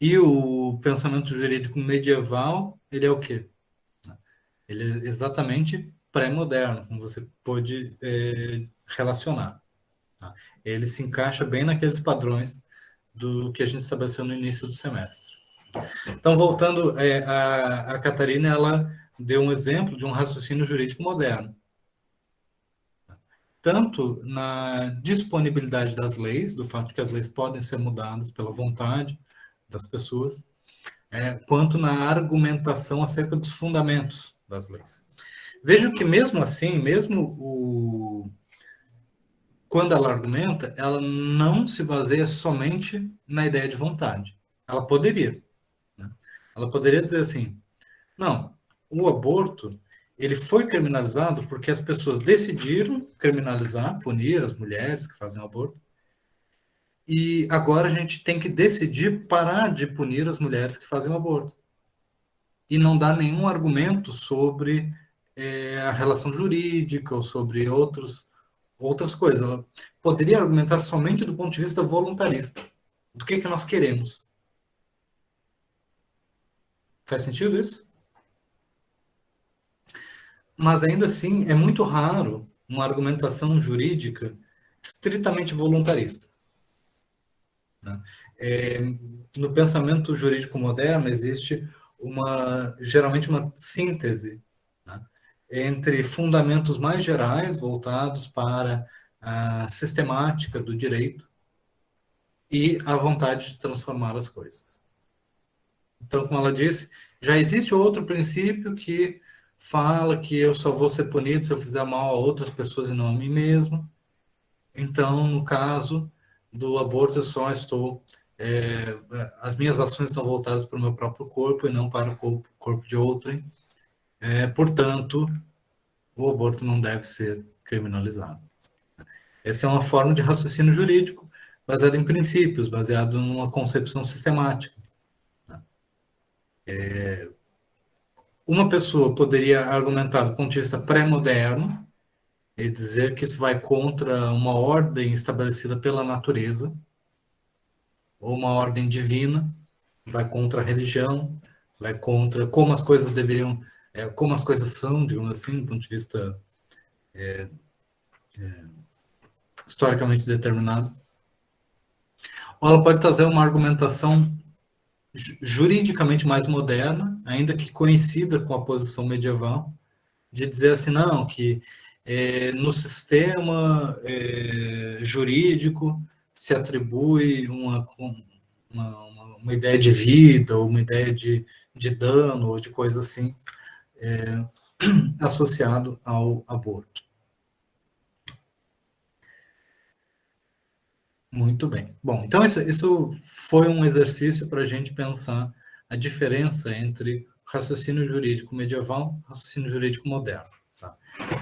E o pensamento jurídico medieval, ele é o quê? Ele é exatamente pré-moderno, como você pôde relacionar. Tá? Ele se encaixa bem naqueles padrões do que a gente estabeleceu no início do semestre. Então, voltando, a Catarina, ela deu um exemplo de um raciocínio jurídico moderno. Tanto na disponibilidade das leis, do fato de que as leis podem ser mudadas pela vontade das pessoas, quanto na argumentação acerca dos fundamentos das leis. Vejo que mesmo assim, quando ela argumenta, ela não se baseia somente na ideia de vontade. Ela poderia. Né? Ela poderia dizer assim, não, o aborto, ele foi criminalizado porque as pessoas decidiram criminalizar, punir as mulheres que fazem aborto, e agora a gente tem que decidir parar de punir as mulheres que fazem aborto. E não dar nenhum argumento sobre a relação jurídica ou sobre outras coisas. Ela poderia argumentar somente do ponto de vista voluntarista. Do que nós queremos. Faz sentido isso? Mas ainda assim, é muito raro uma argumentação jurídica estritamente voluntarista. Né? No pensamento jurídico moderno existe geralmente uma síntese, né, entre fundamentos mais gerais voltados para a sistemática do direito e a vontade de transformar as coisas. Então, como ela disse, já existe outro princípio que fala que eu só vou ser punido se eu fizer mal a outras pessoas e não a mim mesmo. Então, no caso do aborto, eu só estou... as minhas ações estão voltadas para o meu próprio corpo e não para o corpo de outrem. Portanto, o aborto não deve ser criminalizado. Essa é uma forma de raciocínio jurídico baseado em princípios, baseado numa concepção sistemática. Uma pessoa poderia argumentar do ponto de vista pré-moderno e dizer que isso vai contra uma ordem estabelecida pela natureza, ou uma ordem divina, vai contra a religião, vai contra como as coisas deveriam, como as coisas são, digamos assim, do ponto de vista historicamente determinado. Ou ela pode trazer uma argumentação juridicamente mais moderna, ainda que coincida com a posição medieval, de dizer assim, não, que no sistema jurídico se atribui uma ideia de vida, ou uma ideia de dano, ou de coisa assim, associado ao aborto. Muito bem. Bom, então isso foi um exercício para a gente pensar a diferença entre raciocínio jurídico medieval e raciocínio jurídico moderno. Tá?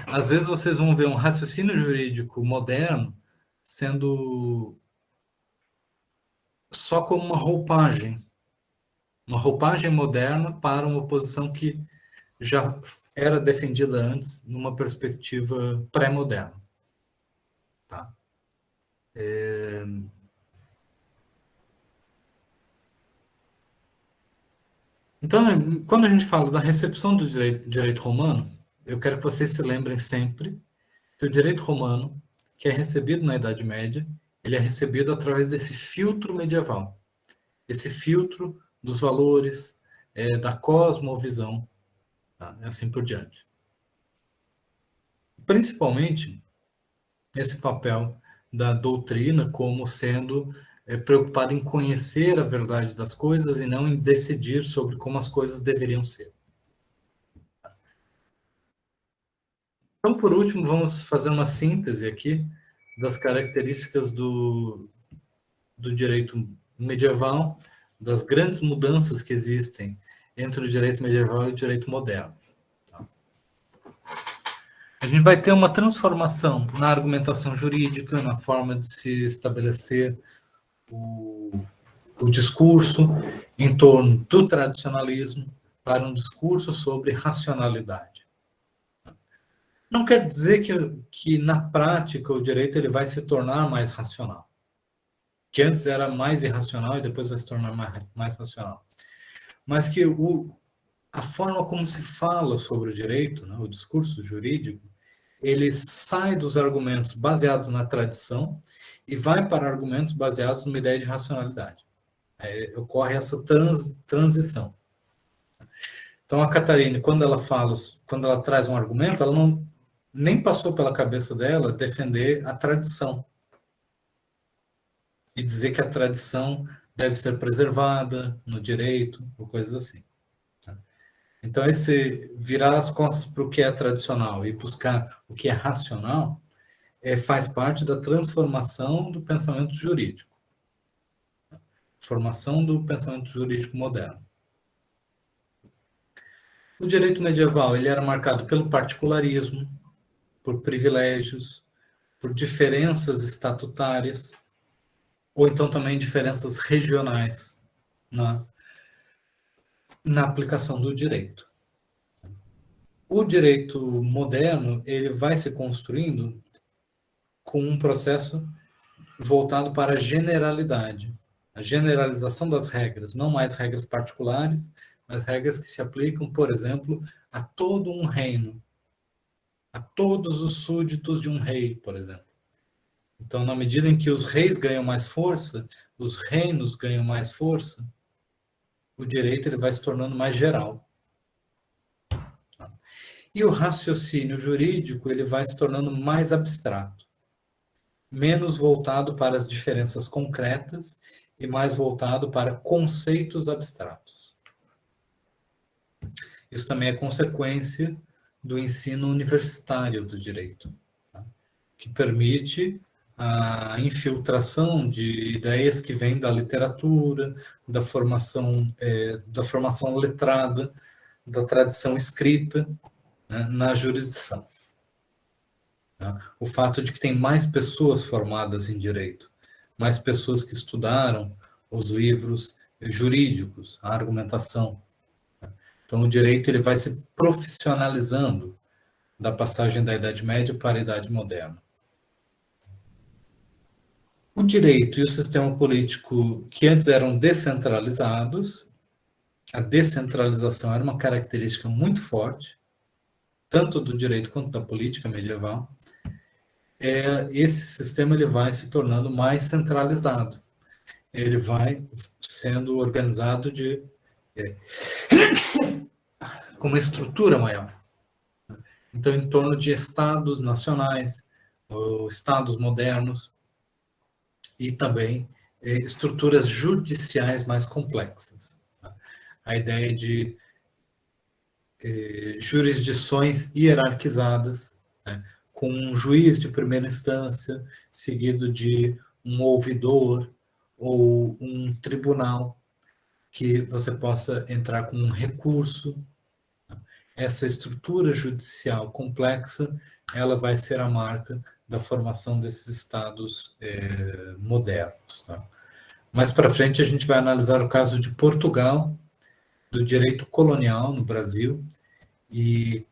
Às vezes vocês vão ver um raciocínio jurídico moderno sendo só como uma roupagem moderna para uma posição que já era defendida antes numa perspectiva pré-moderna. Tá? Então, quando a gente fala da recepção do direito romano, eu quero que vocês se lembrem sempre que o direito romano, que é recebido na Idade Média, ele é recebido através desse filtro medieval, esse filtro dos valores, da cosmovisão, tá? E assim por diante. Principalmente esse papel da doutrina como sendo preocupada em conhecer a verdade das coisas e não em decidir sobre como as coisas deveriam ser. Então, por último, vamos fazer uma síntese aqui das características do direito medieval, das grandes mudanças que existem entre o direito medieval e o direito moderno. A gente vai ter uma transformação na argumentação jurídica, na forma de se estabelecer o discurso em torno do tradicionalismo para um discurso sobre racionalidade. Não quer dizer que na prática o direito ele vai se tornar mais racional. Que antes era mais irracional e depois vai se tornar mais racional. Mas que a forma como se fala sobre o direito, né, o discurso jurídico, ele sai dos argumentos baseados na tradição e vai para argumentos baseados numa ideia de racionalidade. Ocorre essa transição. Então, a Catarina, quando ela traz um argumento, ela nem passou pela cabeça dela defender a tradição e dizer que a tradição deve ser preservada no direito, ou coisas assim. Então, esse virar as costas para o que é tradicional e buscar o que é racional faz parte da transformação do pensamento jurídico. Formação do pensamento jurídico moderno. O direito medieval ele era marcado pelo particularismo, por privilégios, por diferenças estatutárias, ou então também diferenças regionais na aplicação do direito. O direito moderno ele vai se construindo com um processo voltado para a generalidade, a generalização das regras, não mais regras particulares, mas regras que se aplicam, por exemplo, a todo um reino, a todos os súditos de um rei, por exemplo. Então, na medida em que os reis ganham mais força, os reinos ganham mais força, o direito ele vai se tornando mais geral. E o raciocínio jurídico ele vai se tornando mais abstrato, menos voltado para as diferenças concretas e mais voltado para conceitos abstratos. Isso também é consequência do ensino universitário do direito, tá? Que permite a infiltração de ideias que vêm da literatura, da formação letrada, da tradição escrita, né, na jurisdição. Tá? O fato de que tem mais pessoas formadas em direito, mais pessoas que estudaram os livros jurídicos, a argumentação. Então, o direito ele vai se profissionalizando da passagem da Idade Média para a Idade Moderna. O direito e o sistema político, que antes eram descentralizados, a descentralização era uma característica muito forte, tanto do direito quanto da política medieval. Esse sistema ele vai se tornando mais centralizado. Ele vai sendo organizado com uma estrutura maior. Então, em torno de estados nacionais, ou estados modernos, e também estruturas judiciais mais complexas. A ideia de jurisdições hierarquizadas, né, com um juiz de primeira instância, seguido de um ouvidor ou um tribunal, que você possa entrar com um recurso. Essa estrutura judicial complexa, ela vai ser a marca da formação desses estados modernos. Tá? Mais para frente, a gente vai analisar o caso de Portugal, do direito colonial no Brasil, e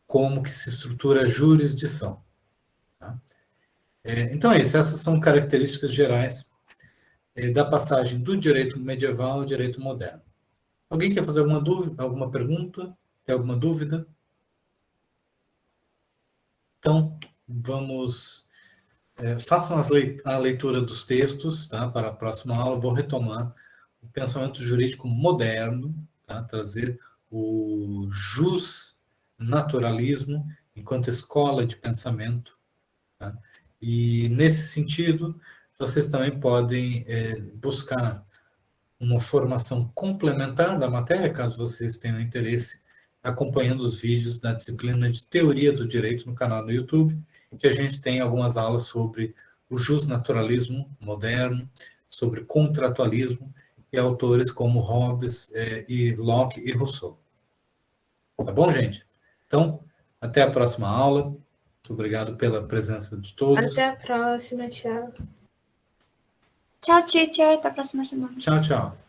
como que se estrutura a jurisdição. Tá? Então é isso, essas são características gerais da passagem do direito medieval ao direito moderno. Alguém quer fazer alguma dúvida, alguma pergunta? Tem alguma dúvida? Então, vamos... façam a leitura dos textos, tá? Para a próxima aula. Vou retomar o pensamento jurídico moderno, tá? Trazer o justnaturalismo enquanto escola de pensamento. Tá? E, nesse sentido, vocês também podem buscar uma formação complementar da matéria, caso vocês tenham interesse, acompanhando os vídeos da disciplina de Teoria do Direito no canal do YouTube, que a gente tem algumas aulas sobre o justnaturalismo moderno, sobre contratualismo, e autores como Hobbes, e Locke e Rousseau. Tá bom, gente? Então, até a próxima aula. Muito obrigado pela presença de todos. Até a próxima, tchau. Tchau, teacher. Até a próxima semana. Tchau, tchau.